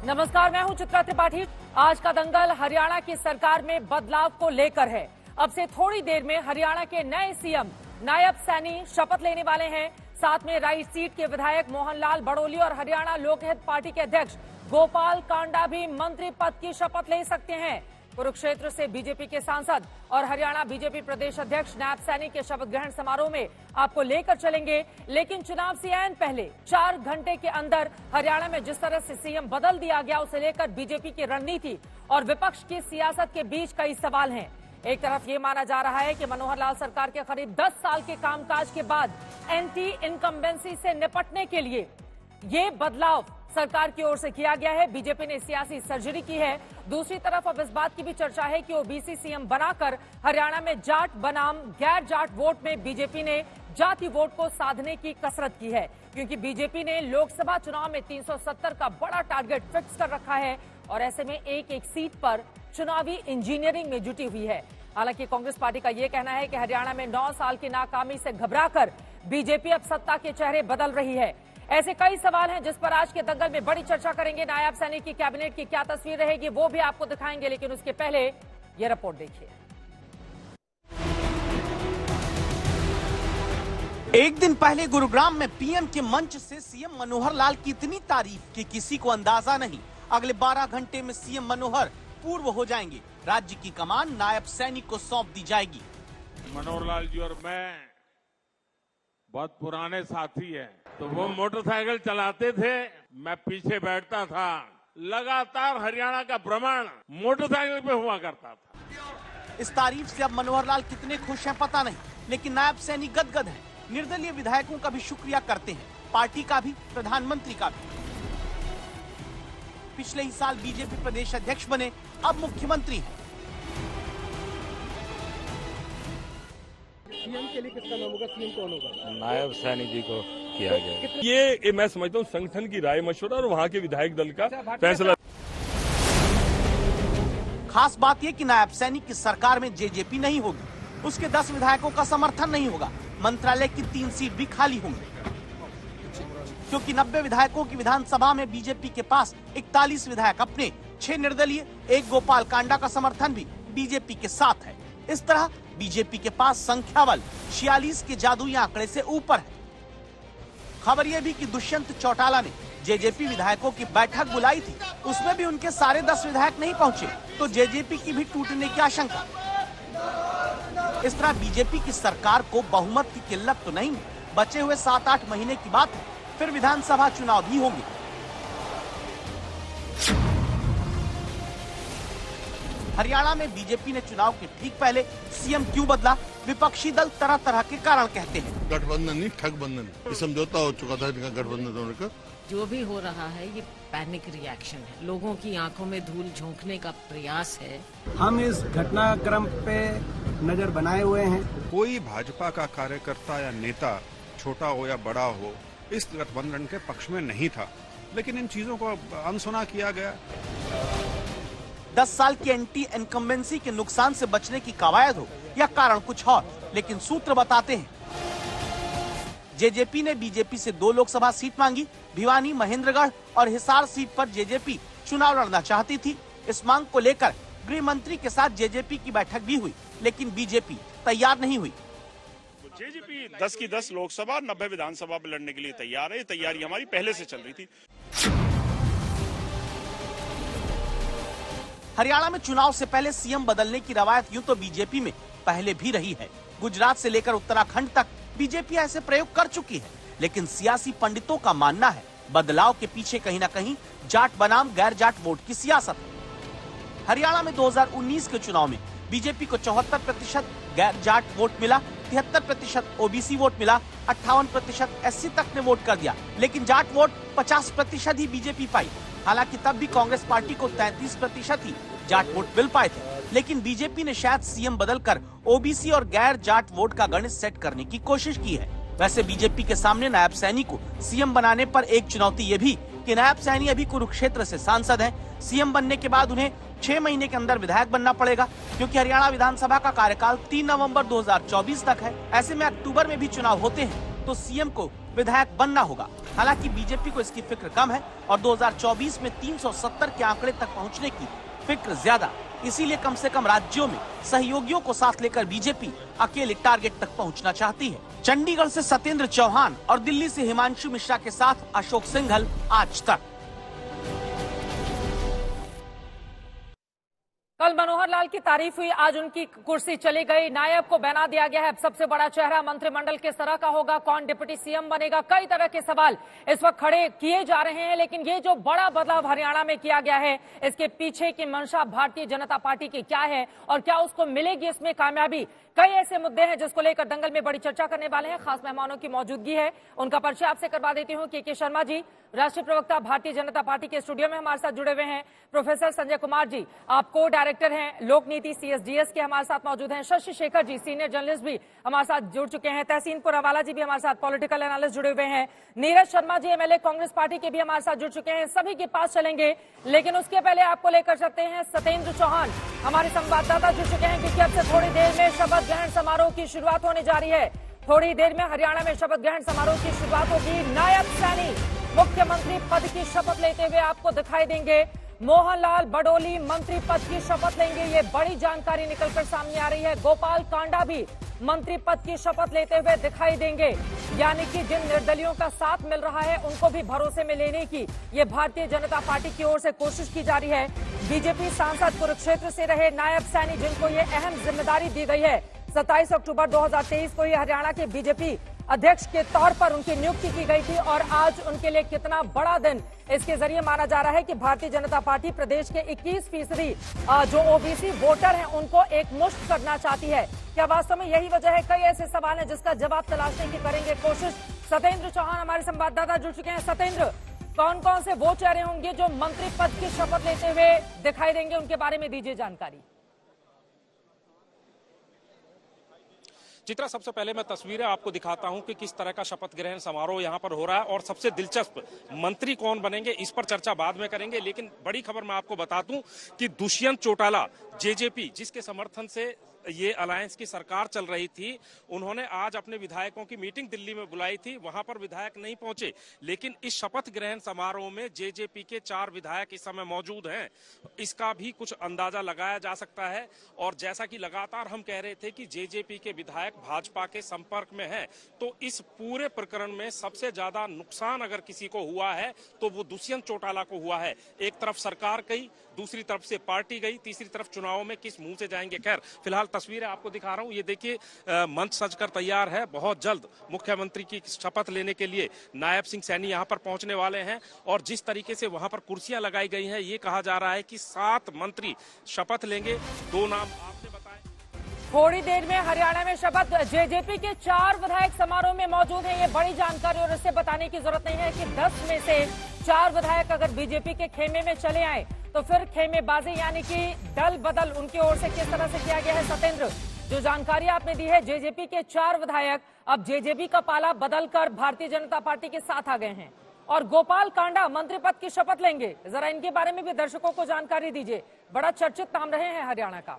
नमस्कार, मैं हूं चित्रा त्रिपाठी। आज का दंगल हरियाणा की सरकार में बदलाव को लेकर है। अब से थोड़ी देर में हरियाणा के नए सीएम नायब सैनी शपथ लेने वाले हैं। साथ में राइट सीट के विधायक मोहनलाल बड़ोली और हरियाणा लोकहित पार्टी के अध्यक्ष गोपाल कांडा भी मंत्री पद की शपथ ले सकते हैं। कुरुक्षेत्र से बीजेपी के सांसद और हरियाणा बीजेपी प्रदेश अध्यक्ष नायब सैनी के शपथ ग्रहण समारोह में आपको लेकर चलेंगे। लेकिन चुनाव से ऐन पहले 4 घंटे के अंदर हरियाणा में जिस तरह से सीएम बदल दिया गया, उसे लेकर बीजेपी की रणनीति और विपक्ष की सियासत के बीच कई सवाल हैं। एक तरफ ये माना जा रहा है कि मनोहर लाल सरकार के करीब 10 साल के कामकाज के बाद एंटी इनकम्बेंसी से निपटने के लिए ये बदलाव सरकार की ओर से किया गया है। बीजेपी ने सियासी सर्जरी की है। दूसरी तरफ अब इस बात की भी चर्चा है कि ओबीसी सीएम बनाकर हरियाणा में जाट बनाम गैर जाट वोट में बीजेपी ने जाति वोट को साधने की कसरत की है, क्योंकि बीजेपी ने लोकसभा चुनाव में 370 का बड़ा टारगेट फिक्स कर रखा है और ऐसे में एक एक सीट पर चुनावी इंजीनियरिंग में जुटी हुई है। हालांकि कांग्रेस पार्टी का यह कहना है कि हरियाणा में 9 साल की नाकामी से घबराकर बीजेपी अब सत्ता के चेहरे बदल रही है। ऐसे कई सवाल हैं जिस पर आज के दंगल में बड़ी चर्चा करेंगे। नायब सैनी की कैबिनेट की क्या तस्वीर रहेगी वो भी आपको दिखाएंगे, लेकिन उसके पहले ये रिपोर्ट देखिए। एक दिन पहले गुरुग्राम में पीएम के मंच से सीएम मनोहर लाल की इतनी तारीफ कि किसी को अंदाजा नहीं। अगले 12 घंटे में सीएम मनोहर पूर्व हो जाएंगे। राज्य की कमान नायब सैनी को सौंप दी जाएगी। मनोहर लाल जी और मैं बहुत पुराने साथी हैं, तो वो मोटरसाइकिल चलाते थे, मैं पीछे बैठता था। लगातार हरियाणा का भ्रमण मोटरसाइकिल पे हुआ करता था। इस तारीफ से अब मनोहर लाल कितने खुश हैं पता नहीं, लेकिन नायब सैनी गदगद हैं। निर्दलीय विधायकों का भी शुक्रिया करते हैं, पार्टी का भी, प्रधानमंत्री का भी। पिछले ही साल बीजेपी प्रदेश अध्यक्ष बने, अब मुख्यमंत्री हैं। सीएम के लिए किसका नाम होगा? सीएम कौन होगा? नायब सैनी जी को किया गया। ये मैं समझता हूँ संगठन की राय मशवरा और वहाँ के विधायक दल का फैसला। खास बात यह कि नायब सैनी की सरकार में जेजेपी नहीं होगी, उसके 10 विधायकों का समर्थन नहीं होगा। मंत्रालय की 3 सीट भी खाली होंगी, क्योंकि 90 विधायकों की विधानसभा में बीजेपी के पास 41 विधायक अपने, 6 निर्दलीय, 1 गोपाल कांडा का समर्थन भी बीजेपी के साथ है। इस तरह बीजेपी के पास संख्या बल 46 के जादुई आंकड़े से ऊपर है। खबर यह भी कि दुष्यंत चौटाला ने जेजेपी विधायकों की बैठक बुलाई थी, उसमें भी उनके सारे 10 विधायक नहीं पहुंचे, तो जेजेपी की भी टूटने की आशंका। इस तरह बीजेपी की सरकार को बहुमत की किल्लत तो नहीं, बचे हुए 7-8 महीने की बात है, फिर विधानसभा चुनाव भी होंगे। हरियाणा में बीजेपी ने चुनाव के ठीक पहले सीएम क्यों बदला? विपक्षी दल तरह तरह के कारण कहते हैं। गठबंधन नहीं, ठगबंधन। ये समझौता हो चुका था इनका गठबंधन होने का। जो भी हो रहा है ये पैनिक रिएक्शन है, लोगों की आंखों में धूल झोंकने का प्रयास है। हम इस घटनाक्रम पे नजर बनाए हुए हैं। कोई भाजपा का कार्यकर्ता या नेता, छोटा हो या बड़ा हो, इस गठबंधन के पक्ष में नहीं था, लेकिन इन चीजों को अनसुना किया गया। 10 साल की एंटी इनकम्बेंसी के नुकसान से बचने की कवायद हो या कारण कुछ और, लेकिन सूत्र बताते हैं। जेजेपी ने बीजेपी से 2 लोकसभा सीट मांगी। भिवानी, महेंद्रगढ़ और हिसार सीट पर जेजेपी चुनाव लड़ना चाहती थी। इस मांग को लेकर गृह मंत्री के साथ जेजेपी की बैठक भी हुई, लेकिन बीजेपी तैयार नहीं हुई। जेजेपी 10 की 10 लोकसभा, 90 विधानसभा में लड़ने के लिए तैयार है। तैयारी हमारी पहले से चल रही थी। हरियाणा में चुनाव से पहले सीएम बदलने की रवायत यूं तो बीजेपी में पहले भी रही है। गुजरात से लेकर उत्तराखंड तक बीजेपी ऐसे प्रयोग कर चुकी है, लेकिन सियासी पंडितों का मानना है बदलाव के पीछे कहीं न कहीं जाट बनाम गैर जाट वोट की सियासत है। हरियाणा में 2019 के चुनाव में बीजेपी को 74% गैर जाट वोट मिला, 73% ओबीसी वोट मिला, 58% एससी तक ने वोट कर दिया, लेकिन जाट वोट 50% ही बीजेपी पाई। हालांकि तब भी कांग्रेस पार्टी को 33% ही जाट वोट मिल पाए थे, लेकिन बीजेपी ने शायद सीएम बदलकर ओबीसी और गैर जाट वोट का गणित सेट करने की कोशिश की है। वैसे बीजेपी के सामने नायब सैनी को सीएम बनाने पर एक चुनौती ये भी कि नायब सैनी अभी कुरुक्षेत्र से सांसद हैं। सीएम बनने के बाद उन्हें 6 महीने के अंदर विधायक बनना पड़ेगा, क्योंकि हरियाणा विधानसभा का कार्यकाल 3 नवंबर 2024 तक है। ऐसे में अक्टूबर में भी चुनाव होते हैं, तो सीएम को विधायक बनना होगा। हालांकि बीजेपी को इसकी फिक्र कम है और 2024 में 370 के आंकड़े तक पहुंचने की फिक्र ज्यादा। इसीलिए कम से कम राज्यों में सहयोगियों को साथ लेकर बीजेपी अकेले टारगेट तक पहुंचना चाहती है। चंडीगढ़ से सत्येंद्र चौहान और दिल्ली से हिमांशु मिश्रा के साथ अशोक सिंघल, आज तक। कल मनोहर लाल की तारीफ हुई, आज उनकी कुर्सी चली गई, नायब को बना दिया गया है। सबसे बड़ा चेहरा मंत्रिमंडल किस तरह का होगा, कौन डिप्टी सीएम बनेगा, कई तरह के सवाल इस वक्त खड़े किए जा रहे हैं। लेकिन ये जो बड़ा बदलाव हरियाणा में किया गया है, इसके पीछे की मंशा भारतीय जनता पार्टी की क्या है और क्या उसको मिलेगी इसमें कामयाबी? कई ऐसे मुद्दे हैं जिसको लेकर दंगल में बड़ी चर्चा करने वाले हैं। खास मेहमानों की मौजूदगी है, उनका परिचय आपसे करवा देती हूँ। के शर्मा जी, राष्ट्रीय प्रवक्ता भारतीय जनता पार्टी के स्टूडियो में हमारे साथ जुड़े हुए हैं। प्रोफेसर संजय कुमार जी, आप को डायरेक्टर हैं लोक नीति CSDS के, हमारे साथ मौजूद हैं। शशि शेखर जी, सीनियर जर्नलिस्ट, भी हमारे साथ जुड़ चुके हैं। तहसीन पुरावाला जी भी हमारे साथ, पॉलिटिकल एनालिस्ट, जुड़े हुए हैं। नीरज शर्मा जी, MLA कांग्रेस पार्टी के, भी हमारे साथ जुड़ चुके हैं। सभी के पास चलेंगे, लेकिन उसके पहले आपको लेकर चलते हैं सत्येंद्र चौहान, हमारे संवाददाता जुड़ चुके हैं, क्योंकि अब से थोड़ी देर में शपथ ग्रहण समारोह की शुरुआत होने जा रही है। थोड़ी देर में हरियाणा में शपथ ग्रहण समारोह की शुरुआत होगी। नायब सैनी मुख्यमंत्री पद की शपथ लेते हुए आपको दिखाई देंगे। मोहनलाल बडोली मंत्री पद की शपथ लेंगे, ये बड़ी जानकारी निकलकर सामने आ रही है। गोपाल कांडा भी मंत्री पद की शपथ लेते हुए दिखाई देंगे। यानी कि जिन निर्दलियों का साथ मिल रहा है उनको भी भरोसे में लेने की ये भारतीय जनता पार्टी की ओर से कोशिश की जा रही है। बीजेपी सांसद कुरुक्षेत्र से रहे नायब सैनी, जिनको ये अहम जिम्मेदारी दी गई है, 27 अक्टूबर 2023 को ही हरियाणा के बीजेपी अध्यक्ष के तौर पर उनकी नियुक्ति की गई थी। और आज उनके लिए कितना बड़ा दिन इसके जरिए माना जा रहा है कि भारतीय जनता पार्टी प्रदेश के 21% जो OBC वोटर हैं उनको एक मुश्त करना चाहती है। क्या वास्तव में यही वजह है? कई ऐसे सवाल हैं जिसका जवाब तलाशने की करेंगे कोशिश। सत्येंद्र चौहान हमारे संवाददाता जुड़ चुके हैं। सत्येंद्र, कौन कौन से वो चेहरे होंगे जो मंत्री पद की शपथ लेते हुए दिखाई देंगे, उनके बारे में दीजिए जानकारी। चित्रा, सबसे पहले मैं तस्वीरें आपको दिखाता हूं कि किस तरह का शपथ ग्रहण समारोह यहां पर हो रहा है और सबसे दिलचस्प मंत्री कौन बनेंगे, इस पर चर्चा बाद में करेंगे। लेकिन बड़ी खबर मैं आपको बता दूं कि दुष्यंत चौटाला, JJP, जिसके समर्थन से ये अलायंस की सरकार चल रही थी, उन्होंने आज अपने विधायकों की मीटिंग दिल्ली में बुलाई थी। वहां पर विधायक नहीं पहुंचे, लेकिन इस शपथ ग्रहण समारोह में JJP के 4 विधायक इस समय मौजूद हैं। इसका भी कुछ अंदाजा लगाया जा सकता है। और जैसा कि लगातार हम कह रहे थे कि JJP के विधायक भाजपा के संपर्क में हैं, तो इस पूरे प्रकरण में सबसे ज्यादा नुकसान अगर किसी को हुआ है तो वो दुष्यंत चौटाला को हुआ है। एक तरफ सरकार गई, दूसरी तरफ से पार्टी गई, तीसरी तरफ चुनाव में किस मुंह से जाएंगे। खैर, फिलहाल तस्वीरें आपको दिखा रहा हूं। ये देखिए, मंच सजकर तैयार है। बहुत जल्द मुख्यमंत्री की शपथ लेने के लिए नायब सिंह सैनी यहां पर पहुंचने वाले हैं। और जिस तरीके से वहां पर कुर्सियां लगाई गई हैं, ये कहा जा रहा है कि 7 मंत्री शपथ लेंगे। 2 नाम आपने बताए। थोड़ी देर में हरियाणा में शपथ, JJP के 4 विधायक समारोह में मौजूद हैं, ये बड़ी जानकारी। और इससे बताने की जरूरत नहीं है कि 10 में से 4 विधायक अगर बीजेपी के खेमे में चले आए तो फिर खेमेबाजी यानी कि दल बदल उनकी ओर से किस तरह से किया गया है। सत्येंद्र, जो जानकारी आपने दी है, JJP के 4 विधायक अब JJP का पाला बदलकर भारतीय जनता पार्टी के साथ आ गए हैं और गोपाल कांडा मंत्री पद की शपथ लेंगे। जरा इनके बारे में भी दर्शकों को जानकारी दीजिए, बड़ा चर्चित नाम रहे हैं हरियाणा का।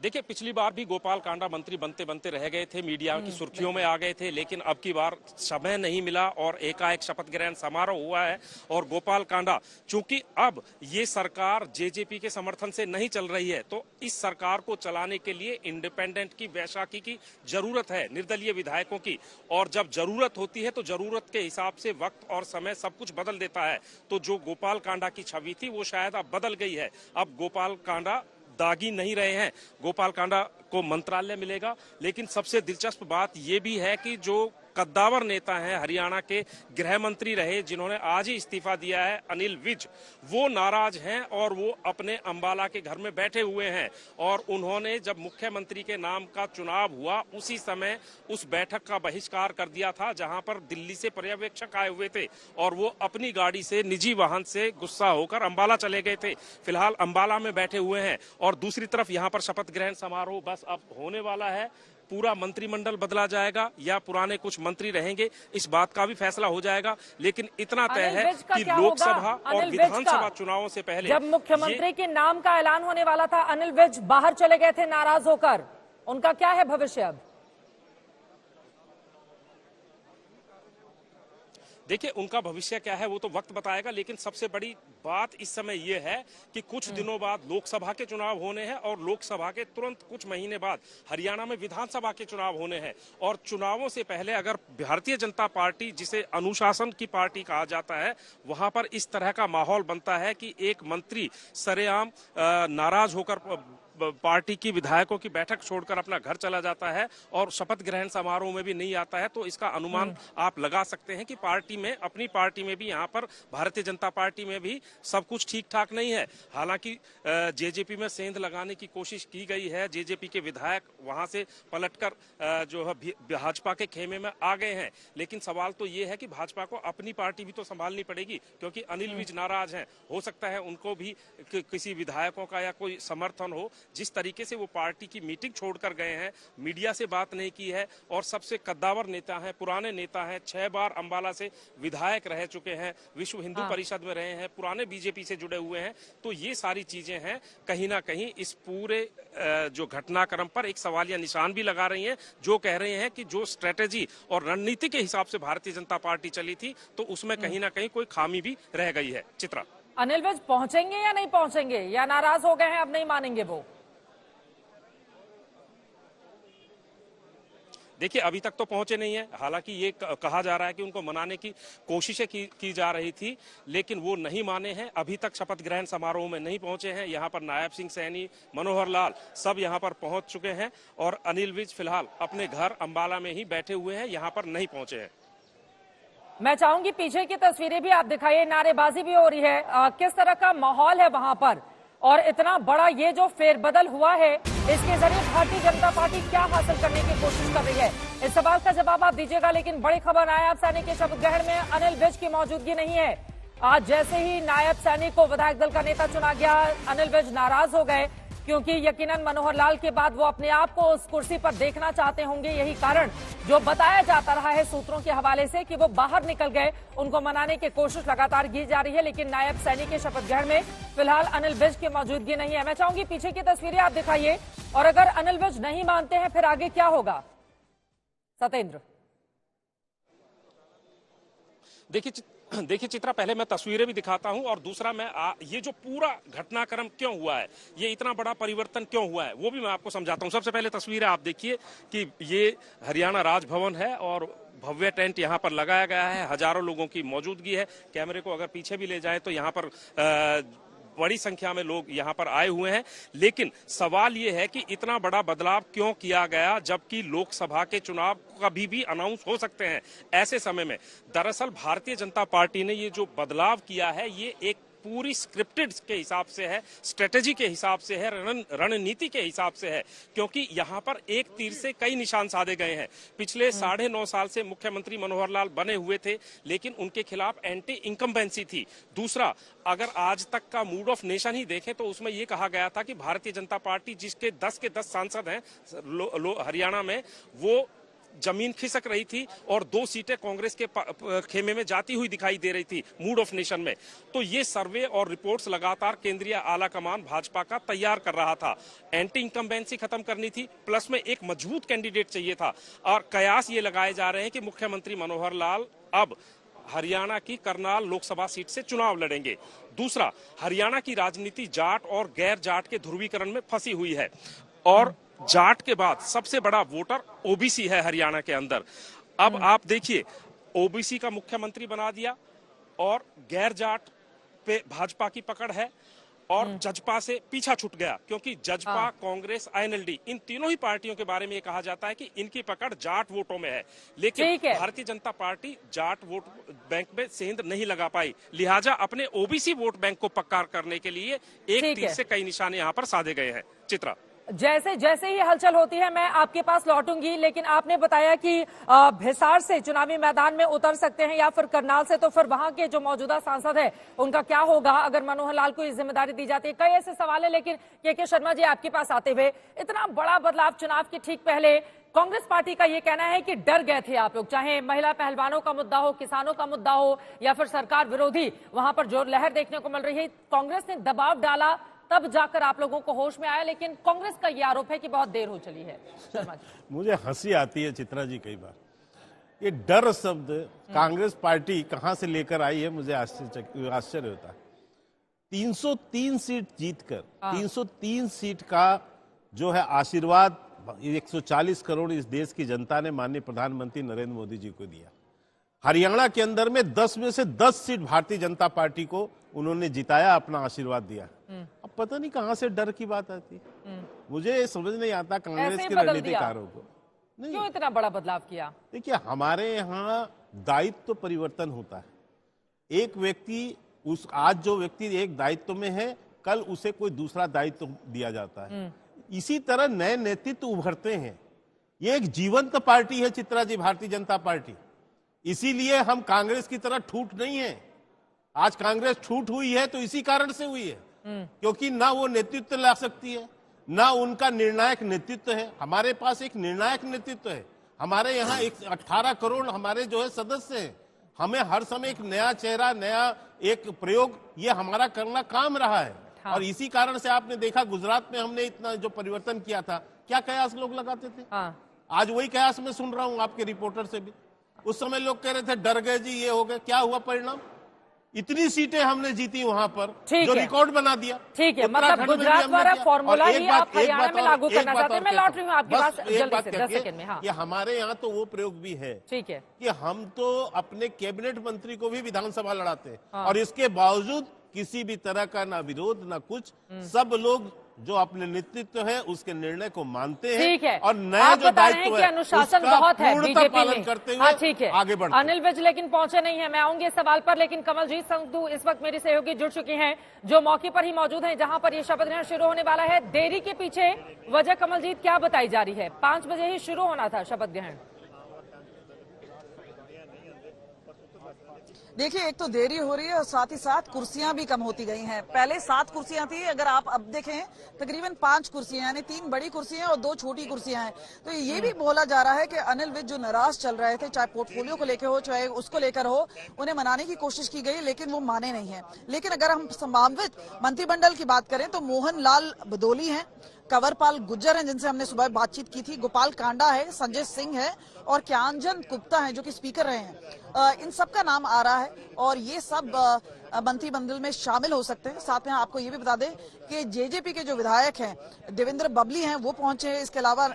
देखिए, पिछली बार भी गोपाल कांडा मंत्री बनते बनते रह गए थे, मीडिया की सुर्खियों में आ गए थे, लेकिन अब की बार समय नहीं मिला और एकाएक शपथ ग्रहण समारोह हुआ है। और गोपाल कांडा, चूंकि अब ये सरकार JJP के समर्थन से नहीं चल रही है, तो इस सरकार को चलाने के लिए इंडिपेंडेंट की, वैशाखी की जरूरत है, निर्दलीय विधायकों की। और जब जरूरत होती है तो जरूरत के हिसाब से वक्त और समय सब कुछ बदल देता है। तो जो गोपाल कांडा की छवि थी वो शायद अब बदल गई है। अब गोपाल कांडा दागी नहीं रहे हैं। गोपाल कांडा को मंत्रालय मिलेगा। लेकिन सबसे दिलचस्प बात यह भी है कि जो कद्दावर नेता हैं, हरियाणा के गृह मंत्री रहे, जिन्होंने आज ही इस्तीफा दिया है, अनिल विज, वो नाराज हैं और वो अपने अंबाला के घर में बैठे हुए हैं। और उन्होंने जब मुख्यमंत्री के नाम का चुनाव हुआ उसी समय उस बैठक का बहिष्कार कर दिया था जहां पर दिल्ली से पर्यवेक्षक आए हुए थे और वो अपनी गाड़ी से, निजी वाहन से गुस्सा होकर अंबाला चले गए थे। फिलहाल अंबाला में बैठे हुए हैं। और दूसरी तरफ यहाँ पर शपथ ग्रहण समारोह बस अब होने वाला है। पूरा मंत्रिमंडल बदला जाएगा या पुराने कुछ मंत्री रहेंगे, इस बात का भी फैसला हो जाएगा। लेकिन इतना तय है कि लोकसभा और विधानसभा चुनावों से पहले जब मुख्यमंत्री के नाम का ऐलान होने वाला था, अनिल विज बाहर चले गए थे नाराज होकर, उनका क्या है भविष्य अब? देखिए, उनका भविष्य क्या है वो तो वक्त बताएगा, लेकिन सबसे बड़ी बात इस समय ये है कि कुछ दिनों बाद लोकसभा के चुनाव होने हैं और लोकसभा के तुरंत कुछ महीने बाद हरियाणा में विधानसभा के चुनाव होने हैं। और चुनावों से पहले अगर भारतीय जनता पार्टी, जिसे अनुशासन की पार्टी कहा जाता है, वहां पर इस तरह का माहौल बनता है कि एक मंत्री सरेआम नाराज होकर पार्टी की विधायकों की बैठक छोड़कर अपना घर चला जाता है और शपथ ग्रहण समारोह में भी नहीं आता है, तो इसका अनुमान आप लगा सकते हैं कि पार्टी में, अपनी पार्टी में भी, यहाँ पर भारतीय जनता पार्टी में भी सब कुछ ठीक ठाक नहीं है। हालांकि जेजेपी में सेंध लगाने की कोशिश की गई है, जेजेपी के विधायक वहां से पलटकर जो है भाजपा के खेमे में आ गए हैं, लेकिन सवाल तो ये है कि भाजपा को अपनी पार्टी भी तो संभालनी पड़ेगी, क्योंकि अनिल विज नाराज हैं। हो सकता है उनको भी किसी विधायकों का या कोई समर्थन हो। जिस तरीके से वो पार्टी की मीटिंग छोड़कर गए हैं, मीडिया से बात नहीं की है, और सबसे कद्दावर नेता हैं, पुराने नेता हैं, 6 बार अंबाला से विधायक रह चुके हैं, विश्व हिंदू परिषद में रहे हैं, पुराने बीजेपी से जुड़े हुए हैं, तो ये सारी चीजें हैं कहीं ना कहीं इस पूरे जो घटनाक्रम पर एक सवालिया निशान भी लगा रही हैं, जो कह रहे हैं कि जो स्ट्रेटेजी और रणनीति के हिसाब से भारतीय जनता पार्टी चली थी, तो उसमें कहीं ना कहीं कोई खामी भी रह गई है। चित्रा, अनिल विज पहुंचेंगे या नहीं पहुंचेंगे, या नाराज हो गए हैं, अब नहीं मानेंगे वो? देखिए, अभी तक तो पहुंचे नहीं है। हालांकि ये कहा जा रहा है कि उनको मनाने की कोशिशें की जा रही थी, लेकिन वो नहीं माने हैं। अभी तक शपथ ग्रहण समारोह में नहीं पहुंचे हैं। यहाँ पर नायब सिंह सैनी, मनोहर लाल सब यहाँ पर पहुंच चुके हैं, और अनिल विज फिलहाल अपने घर अंबाला में ही बैठे हुए हैं, यहाँ पर नहीं पहुंचे हैं। मैं चाहूंगी पीछे की तस्वीरें भी आप दिखाइए, नारेबाजी भी हो रही है, किस तरह का माहौल है वहां पर, और इतना बड़ा ये जो फेरबदल हुआ है, इसके जरिए भारतीय जनता पार्टी क्या हासिल करने की कोशिश कर रही है? इस सवाल का जवाब आप दीजिएगा। लेकिन बड़ी खबर, नायब सैनी के शपथ ग्रहण में अनिल विज की मौजूदगी नहीं है। आज जैसे ही नायब सैनी को विधायक दल का नेता चुना गया, अनिल विज नाराज हो गए, क्योंकि यकीनन मनोहर लाल के बाद वो अपने आप को उस कुर्सी पर देखना चाहते होंगे। यही कारण जो बताया जाता रहा है सूत्रों के हवाले से कि वो बाहर निकल गए, उनको मनाने की कोशिश लगातार की जा रही है, लेकिन नायब सैनी के शपथ ग्रहण में फिलहाल अनिल विज की मौजूदगी नहीं है। मैं चाहूंगी पीछे की तस्वीरें आप दिखाइए, और अगर अनिल विज नहीं मानते हैं फिर आगे क्या होगा? सत्येंद्र, देखिए चित्रा, पहले मैं तस्वीरें भी दिखाता हूं, और दूसरा मैं ये जो पूरा घटनाक्रम क्यों हुआ है, ये इतना बड़ा परिवर्तन क्यों हुआ है, वो भी मैं आपको समझाता हूं। सबसे पहले तस्वीरें आप देखिए कि ये हरियाणा राजभवन है, और भव्य टेंट यहाँ पर लगाया गया है, हजारों लोगों की मौजूदगी है। कैमरे को अगर पीछे भी ले जाए तो यहाँ पर बड़ी संख्या में लोग यहाँ पर आए हुए हैं। लेकिन सवाल ये है कि इतना बड़ा बदलाव क्यों किया गया, जबकि लोकसभा के चुनाव कभी भी अनाउंस हो सकते हैं। ऐसे समय में दरअसल भारतीय जनता पार्टी ने ये जो बदलाव किया है, ये एक पूरी स्क्रिप्टेड के हिसाब से है, स्ट्रेटेजी के हिसाब से है, रणनीति के हिसाब से है, क्योंकि यहाँ पर एक तीर से कई निशान साधे गए हैं। पिछले 9.5 साल से मुख्यमंत्री मनोहर लाल बने हुए थे, लेकिन उनके खिलाफ एंटी इनकम्बेंसी थी। दूसरा, अगर आज तक का मूड ऑफ नेशन ही देखें तो उसमें यह कहा गया था कि भारतीय जनता पार्टी, जिसके 10 के 10 सांसद हैं हरियाणा में, वो जमीन खिसक रही थी और 2 सीटें कांग्रेस के खेमे में जाती हुई दिखाई दे रही थी मूड ऑफ नेशन में। तो ये सर्वे और रिपोर्ट्स लगातार केंद्रीय आला कमान भाजपा का तैयार कर रहा था। एंटी इनकम्बेंसी खत्म करनी थी, प्लस में एक मजबूत कैंडिडेट चाहिए था, और कयास ये लगाए जा रहे हैं कि मुख्यमंत्री मनोहर लाल अब हरियाणा की करनाल लोकसभा सीट से चुनाव लड़ेंगे। दूसरा, हरियाणा की राजनीति जाट और गैर जाट के ध्रुवीकरण में फंसी हुई है, और जाट के बाद सबसे बड़ा वोटर ओबीसी है हरियाणा के अंदर। अब आप देखिए, ओबीसी का मुख्यमंत्री बना दिया, और गैर जाट पे भाजपा की पकड़ है, और जजपा से पीछा छूट गया, क्योंकि जजपा, कांग्रेस, आईएनएलडी, इन तीनों ही पार्टियों के बारे में ये कहा जाता है कि इनकी पकड़ जाट वोटों में है। लेकिन Bharatiya Janata party Jat vote bank में सेंध नहीं लगा पाई, लिहाजा अपने ओबीसी वोट बैंक को पक्का करने के लिए एक तीर से कई निशाने यहाँ पर साधे गए हैं। चित्रा, जैसे जैसे ही हलचल होती है मैं आपके पास लौटूंगी, लेकिन आपने बताया कि हिसार से चुनावी मैदान में उतर सकते हैं या फिर करनाल से, तो फिर वहां के जो मौजूदा सांसद है उनका क्या होगा अगर मनोहर लाल को ये जिम्मेदारी दी जाती है? कई ऐसे सवाल है। लेकिन के शर्मा जी, आपके पास आते हुए, इतना बड़ा बदलाव चुनाव के ठीक पहले, कांग्रेस पार्टी का ये कहना है कि डर गए थे आप लोग, चाहे महिला पहलवानों का मुद्दा हो, किसानों का मुद्दा हो, या फिर सरकार विरोधी वहां पर जो लहर देखने को मिल रही है, कांग्रेस ने दबाव डाला, तब जाकर आप लोगों को होश में आया। लेकिन कांग्रेस का ये आरोप है कि बहुत देर हो चली है। शर्मा जी, मुझे हंसी आती है चित्रा जी कई बार। ये डर शब्द कांग्रेस पार्टी कहां से लेकर आई है, मुझे आश्चर्य होता है। 303 सीट जीतकर 303 सीट का जो है आशीर्वाद 140 करोड़ इस देश की जनता ने माननीय प्रधानमंत्री नरेंद्र मोदी जी को दिया। हरियाणा के अंदर में 10 में से 10 सीट भारतीय जनता पार्टी को उन्होंने जिताया, अपना आशीर्वाद दिया। अब पता नहीं कहां से डर की बात आती है, मुझे समझ नहीं आता कांग्रेस के रणनीतिकारों को। नहीं, क्यों इतना बड़ा बदलाव किया? देखिए, हमारे यहाँ दायित्व परिवर्तन होता है। एक व्यक्ति आज जो व्यक्ति एक दायित्व में है, कल उसे कोई दूसरा दायित्व दिया जाता है। इसी तरह नए नेतृत्व उभरते हैं। ये एक जीवंत पार्टी है चित्रा जी, भारतीय जनता पार्टी। इसीलिए हम कांग्रेस की तरह ठूठ नहीं है। आज कांग्रेस ठूठ हुई है तो इसी कारण से हुई है, क्योंकि ना वो नेतृत्व ला सकती है, ना उनका निर्णायक नेतृत्व है। हमारे पास एक निर्णायक नेतृत्व है। हमारे यहाँ 18 करोड़ हमारे जो है सदस्य हैं। हमें हर समय एक नया चेहरा, नया एक प्रयोग, ये हमारा करना काम रहा है। हाँ। और इसी कारण से आपने देखा गुजरात में हमने इतना जो परिवर्तन किया था, क्या कयास लोग लगाते थे। हाँ। आज वही कयास मैं सुन रहा हूं आपके रिपोर्टर से भी। उस समय लोग कह रहे थे डर गए जी, ये हो गए। क्या हुआ परिणाम? इतनी सीटें हमने जीती वहां पर, जो रिकॉर्ड बना दिया। ठीक है, मतलब गुजरात वाला फॉर्मूला ही आप हरियाणा में लागू करना चाहते हैं। मैं लौट रही हूँ आपके पास जल्दी से 10 सेकंड में। हाँ। ये हमारे यहाँ तो वो प्रयोग भी है, ठीक है, कि हम तो अपने कैबिनेट मंत्री को भी विधानसभा लड़ाते हैं। हाँ। और इसके बावजूद किसी भी तरह का ना विरोध ना कुछ, सब लोग जो अपने नेतृत्व है उसके निर्णय को मानते हैं। ठीक है, और नया जो दायित्व है अनुशासन बहुत है बीजेपी पालन में करते हुए। ठीक है, आगे बढ़ते हैं। अनिल विज लेकिन पहुंचे नहीं है, मैं आऊंगी इस सवाल पर। लेकिन कमलजीत संधू इस वक्त मेरी सहयोगी जुड़ चुकी हैं, जो मौके पर ही मौजूद हैं जहां पर ये शपथ ग्रहण शुरू होने वाला है। देरी के पीछे वजह कमलजीत क्या बताई जा रही है? 5 बजे ही शुरू होना था शपथ ग्रहण। देखिए, एक तो देरी हो रही है और साथ ही साथ कुर्सियां भी कम होती गई हैं। पहले 7 कुर्सियां थी, अगर आप अब देखें तकरीबन 5 कुर्सियां, यानी 3 बड़ी कुर्सियां और 2 छोटी कुर्सियां हैं। तो ये भी बोला जा रहा है कि अनिल विज जो नाराज चल रहे थे, चाहे पोर्टफोलियो को लेकर हो चाहे उसको लेकर हो, उन्हें मनाने की कोशिश की गई लेकिन वो माने नहीं है। लेकिन अगर हम संभावित मंत्रिमंडल की बात करें तो मोहन लाल बदोली हैं, कंवरपाल गुर्जर हैं जिनसे हमने सुबह बातचीत की थी, गोपाल कांडा है, संजय सिंह है और ज्ञानचंद गुप्ता हैं जो कि स्पीकर रहे हैं। इन सब का नाम आ रहा है और ये सब मंत्रिमंडल में शामिल हो सकते हैं। साथ में आपको ये भी बता दें कि जेजेपी के जो विधायक हैं देवेंद्र बबली हैं वो पहुंचे हैं। इसके अलावा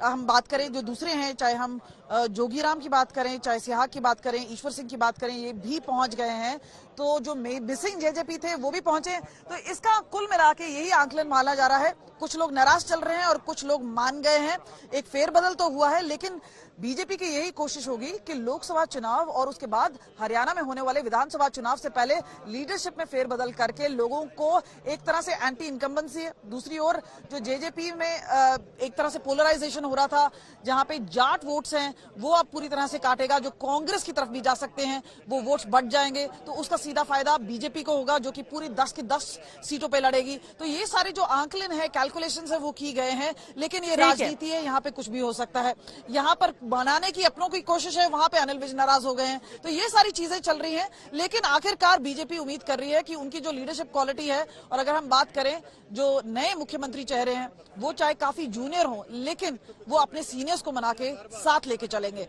हम बात करें जो दूसरे हैं, चाहे हम जोगीराम की बात करें, चाहे सिहाग की बात करें, ईश्वर सिंह की बात करें, ये भी पहुंच गए हैं। तो जो मिसिंग जेजेपी थे वो भी पहुंचे। तो इसका कुल मिला के यही आंकलन माना जा रहा है। कुछ लोग नाराज चल रहे हैं और कुछ लोग मान गए हैं। एक फेरबदल तो हुआ है, लेकिन बीजेपी की यही कोशिश होगी कि लोकसभा चुनाव और उसके बाद हरियाणा में होने वाले विधानसभा चुनाव से पहले लीडरशिप में फेरबदल करके लोगों को एक तरह से एंटी इनकम्बेंसी है। दूसरी ओर जो जेजेपी में एक तरह से पोलराइजेशन हो रहा था, जहां पे जाट वोट्स हैं, वो अब पूरी तरह से काटेगा। जो कांग्रेस की तरफ भी जा सकते हैं वो वोट्स बढ़ जाएंगे, तो उसका सीधा फायदा बीजेपी को होगा जो कि पूरी 10 की 10 सीटों पे लड़ेगी। तो ये सारे जो आंकलन है, कैलकुलेशंस है, वो की गए हैं। लेकिन ये राजनीति है, यहाँ पे कुछ भी हो सकता है। यहाँ पर बनाने की अपनों की कोशिश है, वहां पे अनिल विज नाराज हो गए हैं। तो ये सारी चीजें चल रही हैं, लेकिन आखिरकार बीजेपी उम्मीद कर रही है कि उनकी जो लीडरशिप क्वालिटी है, और अगर हम बात करें जो नए मुख्यमंत्री चेहरे हैं वो चाहे काफी जूनियर हों, लेकिन वो अपने सीनियर्स को मना के साथ लेके चलेंगे।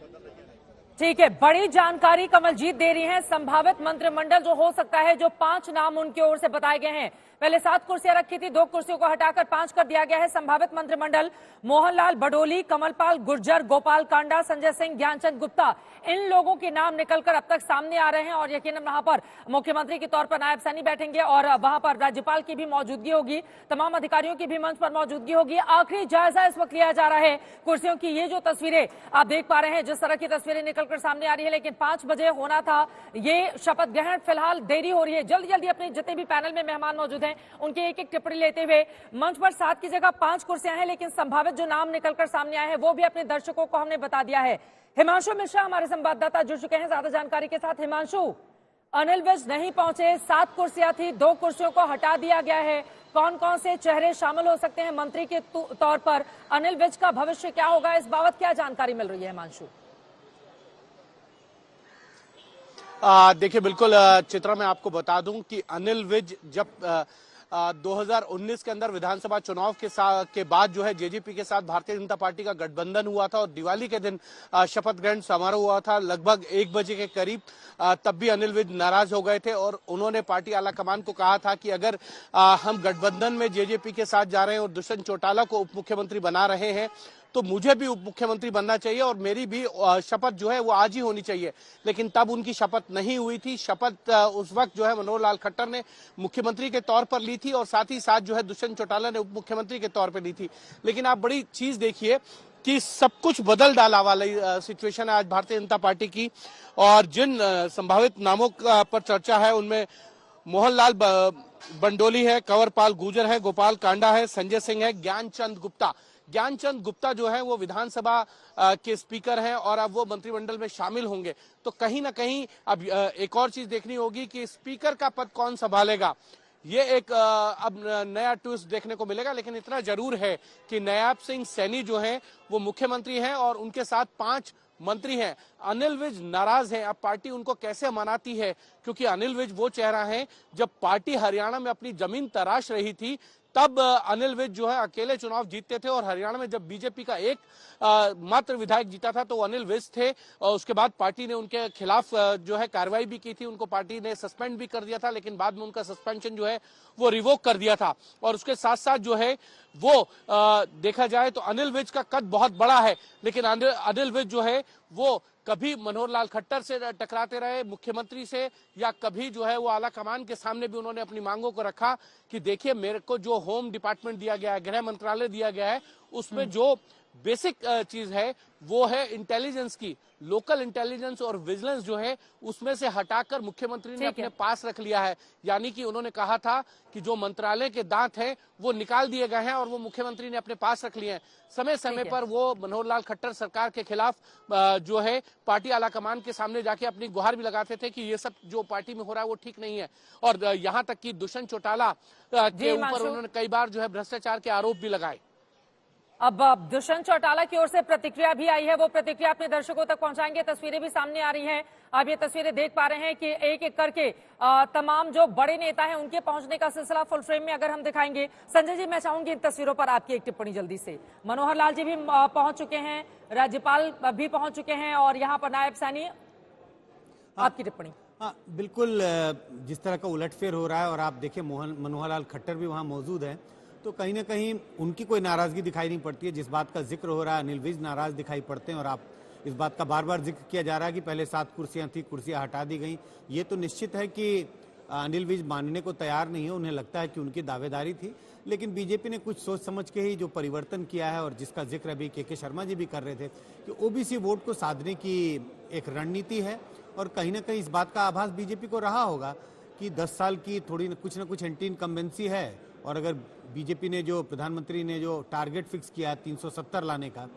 ठीक है, बड़ी जानकारी कमलजीत दे रही हैं। संभावित मंत्रिमंडल जो हो सकता है, जो 5 नाम उनकी ओर से बताए गए हैं। पहले 7 कुर्सियां रखी थी, 2 कुर्सियों को हटाकर 5 कर दिया गया है। संभावित मंत्रिमंडल मोहनलाल बडोली, कमलपाल गुर्जर, गोपाल कांडा, संजय सिंह, ज्ञानचंद गुप्ता, इन लोगों के नाम निकलकर अब तक सामने आ रहे हैं। और यकीनन वहां पर मुख्यमंत्री के तौर पर नायब सैनी बैठेंगे और वहां पर राज्यपाल की भी मौजूदगी होगी, तमाम अधिकारियों की भी मंच पर मौजूदगी होगी। आखिरी जायजा इस वक्त लिया जा रहा है कुर्सियों की। ये जो तस्वीरें आप देख पा रहे हैं, जिस तरह की तस्वीरें निकलकर सामने आ रही है, लेकिन 5 बजे होना था ये शपथ ग्रहण। फिलहाल देरी हो रही है। जल्दी जल्दी अपने जितने भी पैनल में मेहमान मौजूद हैं उनकी एक एक टिप्पणी लेते हुए, मंच पर 7 की जगह 5 कुर्सियां हैं, लेकिन संभावित जो नाम निकलकर सामने आए हैं वो भी अपने दर्शकों को हमने बता दिया है। हिमांशु मिश्रा हमारे संवाददाता जुड़ चुके हैं ज्यादा जानकारी के साथ। हिमांशु, अनिल विज नहीं पहुंचे, 7 कुर्सियां थी, 2 कुर्सियों को हटा दिया गया है। कौन कौन से चेहरे शामिल हो सकते हैं मंत्री के तौर पर? अनिल विज का भविष्य क्या होगा, इस बाबत क्या जानकारी मिल रही है हिमांशु? देखिए, बिल्कुल चित्रा, मैं आपको बता दूं कि अनिल विज जब 2019 के अंदर विधानसभा चुनाव के बाद जो है जेजेपी के साथ भारतीय जनता पार्टी का गठबंधन हुआ था और दिवाली के दिन शपथ ग्रहण समारोह हुआ था लगभग 1 बजे के करीब। तब भी अनिल विज नाराज हो गए थे और उन्होंने पार्टी आलाकमान को कहा था कि अगर हम गठबंधन में जेजेपी के साथ जा रहे हैं और दुष्यंत चौटाला को उप मुख्यमंत्री बना रहे हैं तो मुझे भी उप मुख्यमंत्री बनना चाहिए और मेरी भी शपथ जो है वो आज ही होनी चाहिए। लेकिन तब उनकी शपथ नहीं हुई थी। शपथ उस वक्त जो है मनोहर लाल खट्टर ने मुख्यमंत्री के तौर पर ली थी और साथ ही साथ जो है दुष्यंत चौटाला ने उप मुख्यमंत्री के तौर पर ली थी। लेकिन आप बड़ी चीज देखिए कि सब कुछ बदल डाला वाली सिचुएशन है आज भारतीय जनता पार्टी की और जिन संभावित नामों पर चर्चा है उनमें मोहनलाल बंडोली है, कंवरपाल गुर्जर है, गोपाल कांडा है, संजय सिंह है, ज्ञानचंद गुप्ता जो है वो विधानसभा के स्पीकर हैं और अब वो मंत्रिमंडल में शामिल होंगे। तो कहीं ना कहीं अब एक और चीज देखनी होगी कि स्पीकर का पद कौन संभालेगा। ये एक अब नया ट्विस्ट देखने को मिलेगा। लेकिन इतना जरूर है कि नायब सिंह सैनी जो हैं वो मुख्यमंत्री हैं और उनके साथ 5 मंत्री हैं। अनिल विज नाराज हैं। अब पार्टी उनको कैसे मनाती है क्योंकि अनिल विज वो चेहरा है जब पार्टी हरियाणा में अपनी जमीन तराश रही थी तब अनिल विज जो है अकेले चुनाव जीतते थे और हरियाणा में जब बीजेपी का एक मात्र विधायक जीता था तो अनिल विज थे। और उसके बाद पार्टी ने उनके खिलाफ जो है कार्रवाई भी की थी, उनको पार्टी ने सस्पेंड भी कर दिया था लेकिन बाद में उनका सस्पेंशन जो है वो रिवोक कर दिया था। और उसके साथ साथ जो है वो देखा जाए तो अनिल विज का कद बहुत बड़ा है लेकिन अनिल विज जो है वो कभी मनोहर लाल खट्टर से टकराते रहे मुख्यमंत्री से या कभी जो है वो आला कमान के सामने भी उन्होंने अपनी मांगों को रखा कि देखिए मेरे को जो होम डिपार्टमेंट दिया गया है, गृह मंत्रालय दिया गया है, उसमें जो बेसिक चीज है वो है इंटेलिजेंस की, लोकल इंटेलिजेंस और विजिलेंस जो है उसमें से हटाकर मुख्यमंत्री ने अपने पास रख लिया है। यानी कि उन्होंने कहा था कि जो मंत्रालय के दांत हैं वो निकाल दिए गए हैं और वो मुख्यमंत्री ने अपने पास रख लिए हैं। समय समय पर वो मनोहर लाल खट्टर सरकार के खिलाफ जो है पार्टी आलाकमान के सामने जाके अपनी गुहार भी लगाते थे कि ये सब जो पार्टी में हो रहा है वो ठीक नहीं है। और यहाँ तक कि दुष्यंत चौटाला के ऊपर उन्होंने कई बार जो है भ्रष्टाचार के आरोप भी लगाए। अब दुष्यंत चौटाला की ओर से प्रतिक्रिया भी आई है, वो प्रतिक्रिया अपने दर्शकों तक पहुंचाएंगे। तस्वीरें भी सामने आ रही हैं। आप ये तस्वीरें देख पा रहे हैं कि एक एक करके तमाम जो बड़े नेता हैं उनके पहुंचने का सिलसिला फुल फ्रेम में अगर हम दिखाएंगे। संजय जी, मैं चाहूंगी इन तस्वीरों पर आपकी एक टिप्पणी जल्दी से। मनोहर लाल जी भी पहुंच चुके हैं, राज्यपाल भी पहुंच चुके हैं और यहाँ पर नायब सैनी, आपकी टिप्पणी। हाँ, बिल्कुल जिस तरह का उलटफेर हो रहा है और आप देखिए मनोहर लाल खट्टर भी वहाँ मौजूद है तो कहीं ना कहीं उनकी कोई नाराजगी दिखाई नहीं पड़ती है। जिस बात का जिक्र हो रहा है अनिल विज नाराज दिखाई पड़ते हैं और आप इस बात का बार बार जिक्र किया जा रहा है कि पहले 7 कुर्सियां थी, कुर्सियां हटा दी गई। ये तो निश्चित है कि अनिल विज मानने को तैयार नहीं है, उन्हें लगता है कि उनकी दावेदारी थी। लेकिन बीजेपी ने कुछ सोच समझ के ही जो परिवर्तन किया है और जिसका जिक्र अभी के शर्मा जी भी कर रहे थे कि ओबीसी वोट को साधने की एक रणनीति है और कहीं ना कहीं इस बात का आभास बीजेपी को रहा होगा कि 10 साल की थोड़ी कुछ न कुछ एंटी इनकम्बेंसी है और अगर बीजेपी ने जो प्रधानमंत्री ने जो टारगेट फिक्स किया 370 लाने का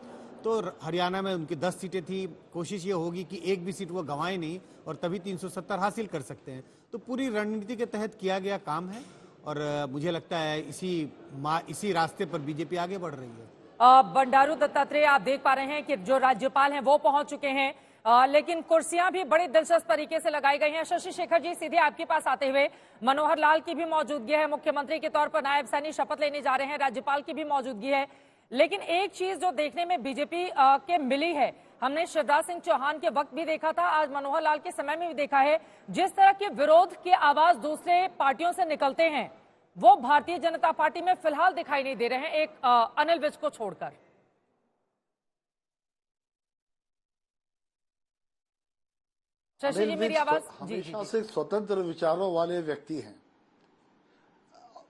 तो हरियाणा में उनकी 10 सीटें थी। कोशिश ये होगी कि एक भी सीट वो गंवाए नहीं और तभी 370 हासिल कर सकते हैं। तो पूरी रणनीति के तहत किया गया काम है और मुझे लगता है इसी रास्ते पर बीजेपी आगे बढ़ रही है। बंडारू दत्तात्रेय, आप देख पा रहे हैं कि जो राज्यपाल हैं वो पहुंच चुके हैं लेकिन कुर्सियां भी बड़ी दिलचस्प तरीके से लगाई गई हैं। शशि शेखर जी, सीधे आपके पास आते हुए, मनोहर लाल की भी मौजूदगी है, मुख्यमंत्री के तौर पर नायब सैनी शपथ लेने जा रहे हैं, राज्यपाल की भी मौजूदगी है। लेकिन एक चीज जो देखने में बीजेपी के मिली है, हमने शिवराज सिंह चौहान के वक्त भी देखा था, आज मनोहर लाल के समय में भी देखा है, जिस तरह के विरोध की आवाज दूसरे पार्टियों से निकलते हैं वो भारतीय जनता पार्टी में फिलहाल दिखाई नहीं दे रहे हैं, एक अनिल विज को छोड़कर। शशि जी, मेरी आवाज हमेशा से स्वतंत्र विचारों वाले व्यक्ति हैं,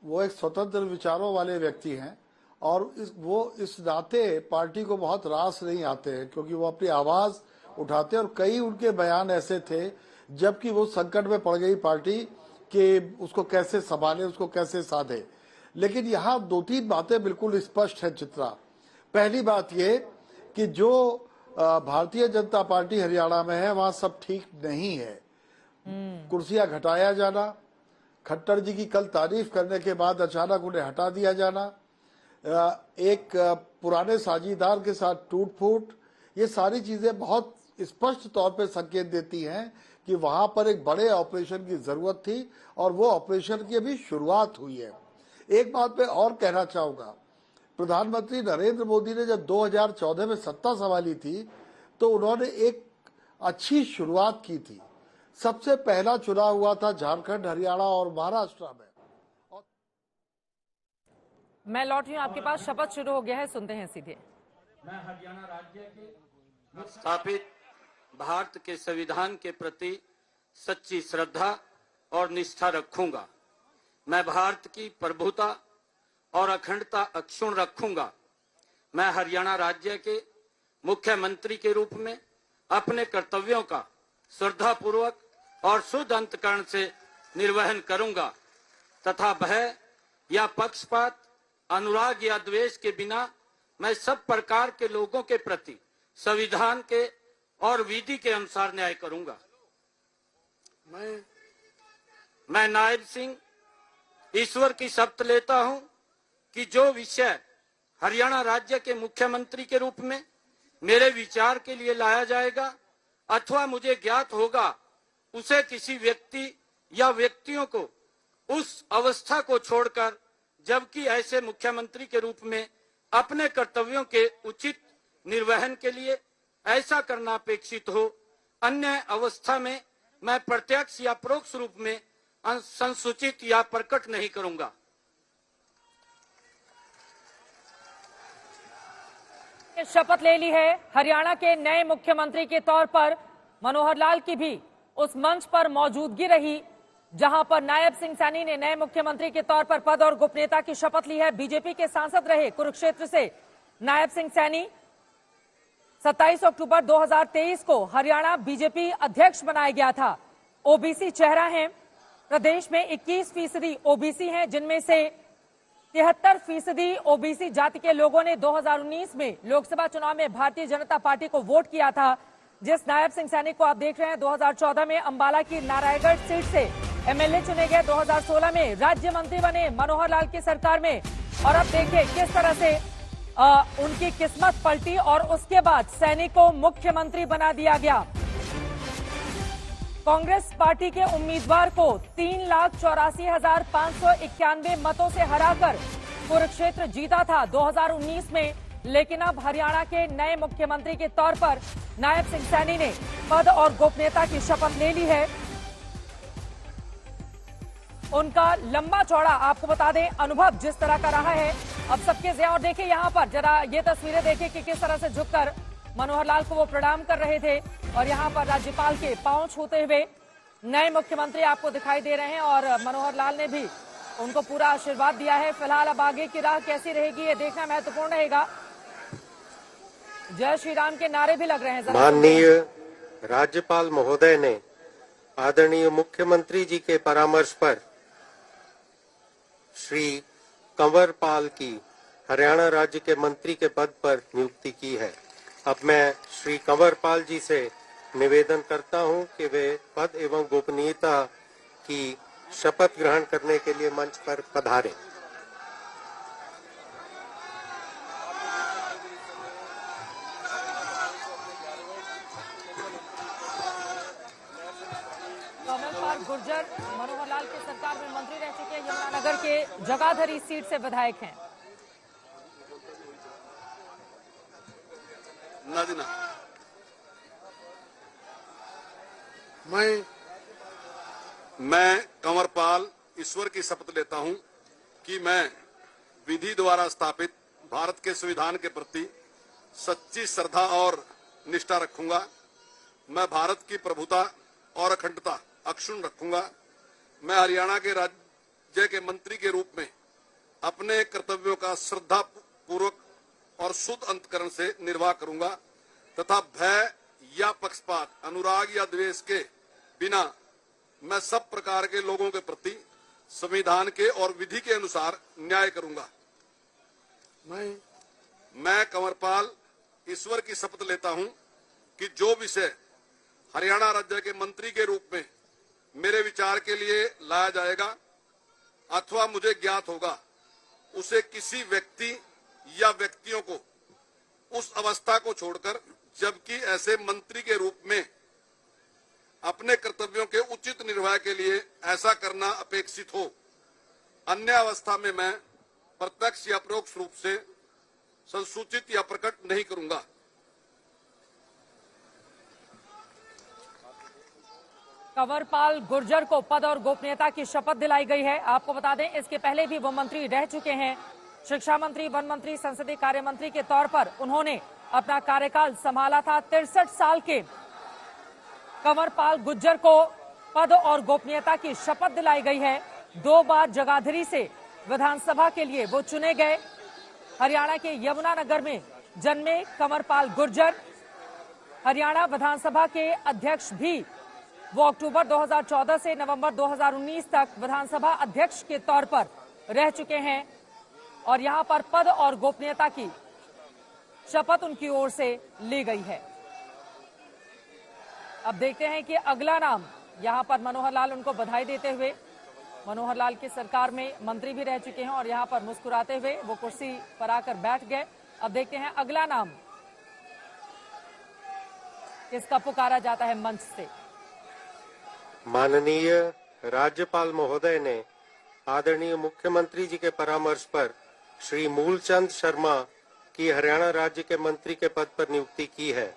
वो एक स्वतंत्र विचारों वाले व्यक्ति हैं और वो इस नाते पार्टी को बहुत रास नहीं आते हैं क्योंकि वो अपनी आवाज उठाते हैं और कई उनके बयान ऐसे थे जबकि वो संकट में पड़ गई पार्टी कि उसको कैसे संभाले, उसको कैसे साधे। लेकिन यहाँ 2-3 बातें बिल्कुल स्पष्ट है चित्रा। पहली बात ये कि जो भारतीय जनता पार्टी हरियाणा में है वहां सब ठीक नहीं है। कुर्सियां घटाया जाना, खट्टर जी की कल तारीफ करने के बाद अचानक उन्हें हटा दिया जाना, एक पुराने साझीदार के साथ टूट फूट, ये सारी चीजें बहुत स्पष्ट तौर पे संकेत देती हैं कि वहां पर एक बड़े ऑपरेशन की जरूरत थी और वो ऑपरेशन की अभी शुरुआत हुई है। एक बात मैं और कहना चाहूंगा, प्रधानमंत्री नरेंद्र मोदी ने जब 2014 में सत्ता संभाली थी तो उन्होंने एक अच्छी शुरुआत की थी। सबसे पहला चुनाव हुआ था झारखंड, हरियाणा और महाराष्ट्र में। मैं लौट रही हूं आपके पास, शपथ शुरू हो गया है, सुनते हैं सीधे। मैं हरियाणा राज्य के स्थापित भारत के संविधान के प्रति सच्ची श्रद्धा और निष्ठा रखूंगा। मैं भारत की प्रभुता और अखंडता अक्षुण्ण रखूंगा। मैं हरियाणा राज्य के मुख्यमंत्री के रूप में अपने कर्तव्यों का श्रद्धापूर्वक और शुद्ध अंतःकरण से निर्वहन करूंगा तथा भय या पक्षपात, अनुराग या द्वेष के बिना मैं सब प्रकार के लोगों के प्रति संविधान के और विधि के अनुसार न्याय करूंगा। मैं नायब सिंह ईश्वर की शपथ लेता हूं कि जो विषय हरियाणा राज्य के मुख्यमंत्री के रूप में मेरे विचार के लिए लाया जाएगा अथवा मुझे ज्ञात होगा, उसे किसी व्यक्ति या व्यक्तियों को उस अवस्था को छोड़कर, जबकि ऐसे मुख्यमंत्री के रूप में अपने कर्तव्यों के उचित निर्वहन के लिए ऐसा करना अपेक्षित हो, अन्य अवस्था में मैं प्रत्यक्ष या परोक्ष रूप में संसूचित या प्रकट नहीं करूंगा। शपथ ले ली है हरियाणा के नए मुख्यमंत्री के तौर पर। मनोहर लाल की भी उस मंच पर मौजूदगी रही जहां पर नायब सिंह सैनी ने नए मुख्यमंत्री के तौर पर पद और गोपनीयता की शपथ ली है। बीजेपी के सांसद रहे कुरुक्षेत्र से नायब सिंह सैनी 27 अक्टूबर 2023 को हरियाणा बीजेपी अध्यक्ष बनाया गया था। ओबीसी चेहरा है। प्रदेश में 21% ओबीसी हैं, जिनमें से 73% ओबीसी जाति के लोगों ने 2019 में लोकसभा चुनाव में भारतीय जनता पार्टी को वोट किया था। जिस नायब सिंह सैनी को आप देख रहे हैं 2014 में अंबाला की नारायणगढ़ सीट से एमएलए चुने गए, 2016 में राज्य मंत्री बने मनोहर लाल की सरकार में। और अब देखिए किस तरह से उनकी किस्मत पलटी और उसके बाद सैनी को मुख्यमंत्री बना दिया गया। कांग्रेस पार्टी के उम्मीदवार को 3,84,591 मतों से हराकर कुरुक्षेत्र जीता था 2019 में, लेकिन अब हरियाणा के नए मुख्यमंत्री के तौर पर नायब सिंह सैनी ने पद और गोपनीयता की शपथ ले ली है। उनका लंबा चौड़ा आपको बता दें अनुभव जिस तरह का रहा है, अब सबके ज़िया। और देखिए यहाँ पर जरा ये तस्वीरें देखिए कि किस तरह से झुककर मनोहर लाल को वो प्रणाम कर रहे थे और यहाँ पर राज्यपाल के पांव छूते हुए नए मुख्यमंत्री आपको दिखाई दे रहे हैं और मनोहर लाल ने भी उनको पूरा आशीर्वाद दिया है। फिलहाल अब आगे की राह कैसी रहेगी ये देखना महत्वपूर्ण रहेगा। जय श्री राम के नारे भी लग रहे हैं। माननीय राज्यपाल महोदय ने आदरणीय मुख्यमंत्री जी के परामर्श पर श्री कंवर पाल की हरियाणा राज्य के मंत्री के पद पर नियुक्ति की है। अब मैं श्री कंवर पाल जी से निवेदन करता हूं कि वे पद एवं गोपनीयता की शपथ ग्रहण करने के लिए मंच पर पधारें। गुर्जर मनोहर लाल की सरकार में मंत्री रह चुके हैं, यमुनानगर के जगाधरी सीट से विधायक हैं। नादिना मैं कंवरपाल ईश्वर की शपथ लेता हूं कि मैं विधि द्वारा स्थापित भारत के संविधान के प्रति सच्ची श्रद्धा और निष्ठा रखूंगा। मैं भारत की प्रभुता और अखंडता अक्षुण्ण रखूंगा। मैं हरियाणा के राज्य के मंत्री के रूप में अपने कर्तव्यों का श्रद्धा पूर्वक और शुद्ध अंतःकरण से निर्वाह करूंगा तथा भय या पक्षपात, अनुराग या द्वेष के बिना मैं सब प्रकार के लोगों के प्रति संविधान के और विधि के अनुसार न्याय करूंगा। मैं कंवरपाल ईश्वर की शपथ लेता हूं कि जो विषय हरियाणा राज्य के मंत्री के रूप में मेरे विचार के लिए लाया जाएगा अथवा मुझे ज्ञात होगा, उसे किसी व्यक्ति या व्यक्तियों को उस अवस्था को छोड़कर, जबकि ऐसे मंत्री के रूप में अपने कर्तव्यों के उचित निर्वाह के लिए ऐसा करना अपेक्षित हो, अन्य अवस्था में मैं प्रत्यक्ष या परोक्ष रूप से संसूचित या प्रकट नहीं करूंगा। कंवरपाल गुर्जर को पद और गोपनीयता की शपथ दिलाई गई है। आपको बता दें, इसके पहले भी वो मंत्री रह चुके हैं। शिक्षा मंत्री, वन मंत्री, संसदीय कार्य मंत्री के तौर पर उन्होंने अपना कार्यकाल संभाला था। 63 साल के कंवरपाल गुर्जर को पद और गोपनीयता की शपथ दिलाई गई है। 2 बार जगाधरी से विधानसभा के लिए वो चुने गए। हरियाणा के यमुनानगर में जन्मे कंवरपाल गुर्जर हरियाणा विधानसभा के अध्यक्ष भी वो अक्टूबर 2014 से नवंबर 2019 तक विधानसभा अध्यक्ष के तौर पर रह चुके हैं और यहां पर पद और गोपनीयता की शपथ उनकी ओर से ली गई है। अब देखते हैं कि अगला नाम, यहां पर मनोहर लाल उनको बधाई देते हुए, मनोहर लाल की सरकार में मंत्री भी रह चुके हैं और यहां पर मुस्कुराते हुए वो कुर्सी पर आकर बैठ गए। अब देखते हैं अगला नाम किसका पुकारा जाता है मंच से। माननीय राज्यपाल महोदय ने आदरणीय मुख्यमंत्री जी के परामर्श पर श्री मूलचंद शर्मा की हरियाणा राज्य के मंत्री के पद पर नियुक्ति की है।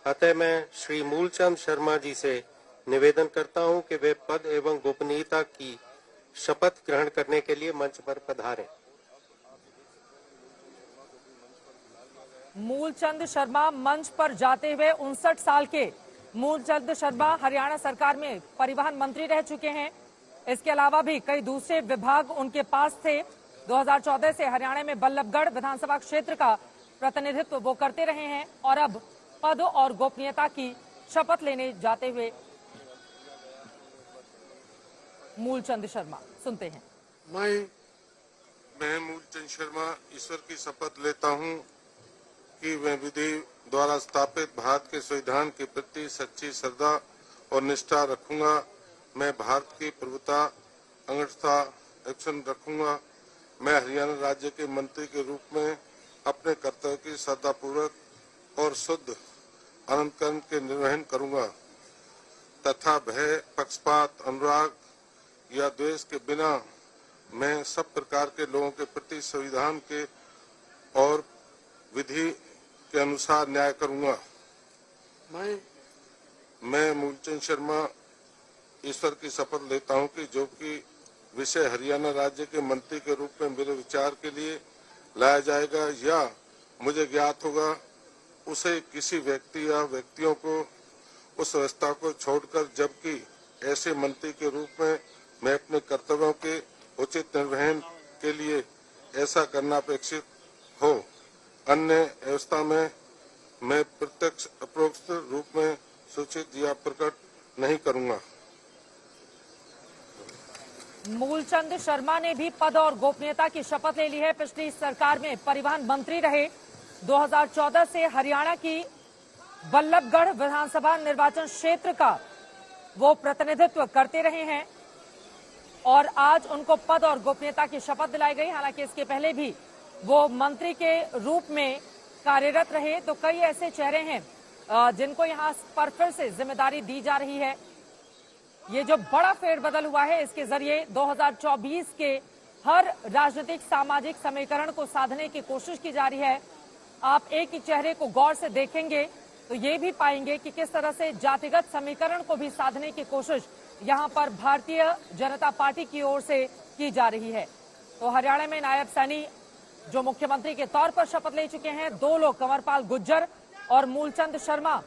अतः मैं श्री मूलचंद शर्मा जी से निवेदन करता हूं कि वे पद एवं गोपनीयता की शपथ ग्रहण करने के लिए मंच पर पधारें। मूलचंद शर्मा मंच पर जाते हुए 59 साल के मूलचंद शर्मा हरियाणा सरकार में परिवहन मंत्री रह चुके हैं। इसके अलावा भी कई दूसरे विभाग उनके पास थे। 2014 से हरियाणा में बल्लभगढ़ विधानसभा क्षेत्र का प्रतिनिधित्व वो करते रहे हैं और अब पद और गोपनीयता की शपथ लेने जाते हुए मूलचंद शर्मा सुनते हैं। मैं मूलचंद शर्मा ईश्वर की शपथ लेता हूं कि मैं विधि द्वारा स्थापित भारत के संविधान के प्रति सच्ची श्रद्धा और निष्ठा रखूंगा। मैं भारत की प्रभुता, अखंडता रक्षण रखूंगा। मैं हरियाणा राज्य के मंत्री के रूप में अपने कर्तव्य की श्रद्धापूर्वक और शुद्ध अनुकरण के निर्वहन करूंगा तथा भय, पक्षपात, अनुराग या द्वेष के बिना मैं सब प्रकार के लोगों के प्रति संविधान के और विधि के अनुसार न्याय करूंगा। मैं मूलचंद शर्मा ईश्वर की शपथ लेता हूं कि जो कि विषय हरियाणा राज्य के मंत्री के रूप में मेरे विचार के लिए लाया जाएगा या मुझे ज्ञात होगा, उसे किसी व्यक्ति या व्यक्तियों को उस व्यवस्था को छोड़कर, जबकि ऐसे मंत्री के रूप में मैं अपने कर्तव्यों के उचित निर्वहन के लिए ऐसा करना अपेक्षित हो, अन्य व्यवस्था में मैं प्रत्यक्ष अपरोक्ष रूप में सूचित या प्रकट नहीं करूंगा। मूलचंद शर्मा ने भी पद और गोपनीयता की शपथ ले ली है। पिछली सरकार में परिवहन मंत्री रहे। 2014 से हरियाणा की बल्लभगढ़ विधानसभा निर्वाचन क्षेत्र का वो प्रतिनिधित्व करते रहे हैं और आज उनको पद और गोपनीयता की शपथ दिलाई गई। हालांकि इसके पहले भी वो मंत्री के रूप में कार्यरत रहे। तो कई ऐसे चेहरे हैं जिनको यहाँ पर फिर से जिम्मेदारी दी जा रही है। ये जो बड़ा फेरबदल हुआ है, इसके जरिए 2024 के हर राजनीतिक सामाजिक समीकरण को साधने की कोशिश की जा रही है। आप एक ही चेहरे को गौर से देखेंगे तो ये भी पाएंगे कि किस तरह से जातिगत समीकरण को भी साधने की कोशिश यहाँ पर भारतीय जनता पार्टी की ओर से की जा रही है। तो हरियाणा में नायब सैनी जो मुख्यमंत्री के तौर पर शपथ ले चुके हैं, 2 लोग, कंवरपाल गुर्जर और मूलचंद शर्मा।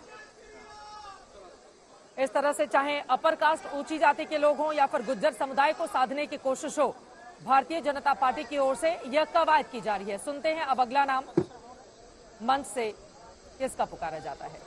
इस तरह से चाहे अपर कास्ट ऊंची जाति के लोग हों या फिर गुर्जर समुदाय को साधने की कोशिश हो, भारतीय जनता पार्टी की ओर से यह कवायद की जा रही है। सुनते हैं अब अगला नाम मंच से किसका पुकारा जाता है।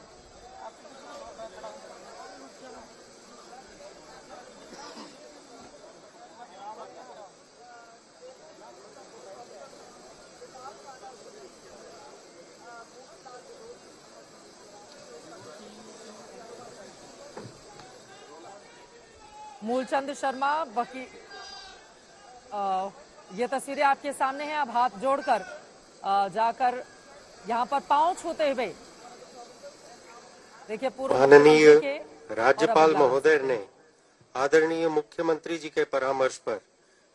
मूलचंद शर्मा वकील, ये तस्वीरें आपके सामने हैं। अब हाथ जोड़कर जाकर यहाँ पर पांव छूते हुए देखिए पूर्व माननीय राज्यपाल महोदय ने आदरणीय मुख्यमंत्री जी के परामर्श पर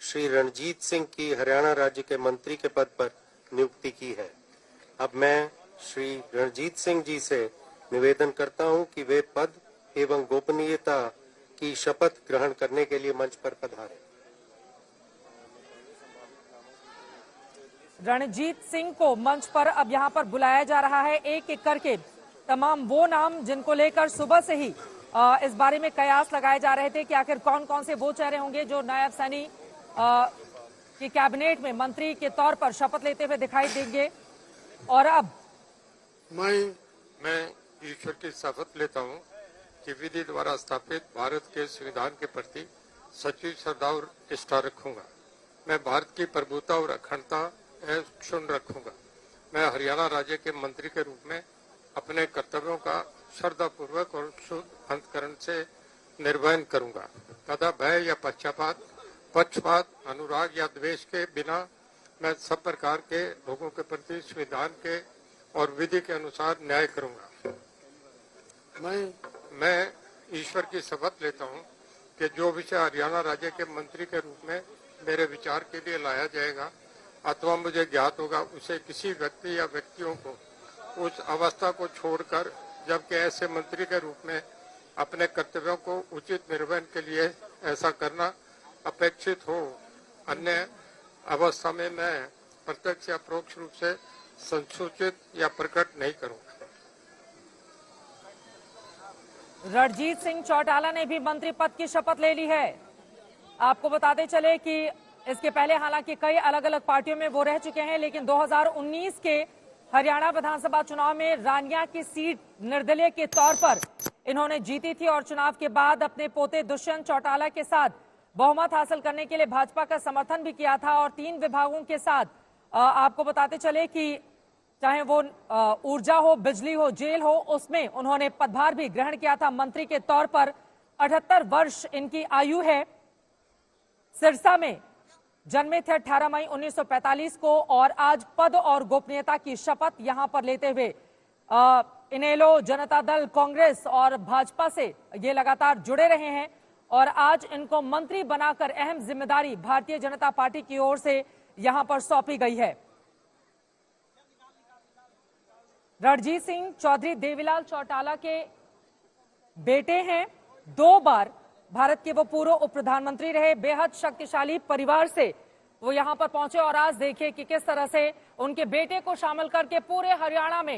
श्री रणजीत सिंह की हरियाणा राज्य के मंत्री के पद पर नियुक्ति की है। अब मैं श्री रणजीत सिंह जी से निवेदन करता हूं कि वे पद एवं गोपनीयता की शपथ ग्रहण करने के लिए मंच पर पधारें। रणजीत सिंह को मंच पर अब यहां पर बुलाया जा रहा है। एक एक करके तमाम वो नाम जिनको लेकर सुबह से ही इस बारे में कयास लगाए जा रहे थे कि आखिर कौन कौन से वो चेहरे होंगे जो नायब सैनी की कैबिनेट में मंत्री के तौर पर शपथ लेते हुए दिखाई देंगे। और अब मैं ईश्वर की शपथ लेता हूं कि विधि द्वारा स्थापित भारत के संविधान के प्रति सच्ची श्रद्धा और निष्ठा रखूंगा। मैं भारत की प्रभुता और अखंडता अक्षुण्ण रखूंगा। मैं हरियाणा राज्य के मंत्री के रूप में अपने कर्तव्यों का श्रद्धा पूर्वक और शुद्ध अंतकरण से निर्वहन करूंगा तथा भय या पक्षपात, अनुराग या द्वेष के बिना मैं सब प्रकार के लोगों के प्रति संविधान के और विधि के अनुसार न्याय करूंगा। मैं ईश्वर की शपथ लेता हूं कि जो विषय हरियाणा राज्य के मंत्री के रूप में मेरे विचार के लिए लाया जाएगा अथवा मुझे ज्ञात होगा, उसे किसी व्यक्ति या व्यक्तियों को उस अवस्था को छोड़कर, जबकि ऐसे मंत्री के रूप में अपने कर्तव्यों को उचित निर्वहन के लिए ऐसा करना अपेक्षित हो, अन्य अवस्था में मैं प्रत्यक्ष या परोक्ष रूप से संसूचित या प्रकट नहीं करूंगा। रणजीत सिंह चौटाला ने भी मंत्री पद की शपथ ले ली है। आपको बताते चले कि इसके पहले हालांकि कई अलग अलग पार्टियों में वो रह चुके हैं, लेकिन 2019 के हरियाणा विधानसभा चुनाव में रानिया की सीट निर्दलीय के तौर पर इन्होंने जीती थी और चुनाव के बाद अपने पोते दुष्यंत चौटाला के साथ बहुमत हासिल करने के लिए भाजपा का समर्थन भी किया था। और 3 विभागों के साथ आपको बताते चले कि चाहे वो ऊर्जा हो, बिजली हो, जेल हो, उसमें उन्होंने पदभार भी ग्रहण किया था मंत्री के तौर पर। 78 वर्ष इनकी आयु है। सिरसा में जन्मे थे 18 मई 1945 को और आज पद और गोपनीयता की शपथ यहां पर लेते हुए इनेलो, जनता दल, कांग्रेस और भाजपा से ये लगातार जुड़े रहे हैं और आज इनको मंत्री बनाकर अहम जिम्मेदारी भारतीय जनता पार्टी की ओर से यहां पर सौंपी गई है। रणजीत सिंह चौधरी देवीलाल चौटाला के बेटे हैं। 2 बार भारत के वो पूर्व उप प्रधानमंत्री रहे। बेहद शक्तिशाली परिवार से वो यहां पर पहुंचे और आज देखिए कि किस तरह से उनके बेटे को शामिल करके पूरे हरियाणा में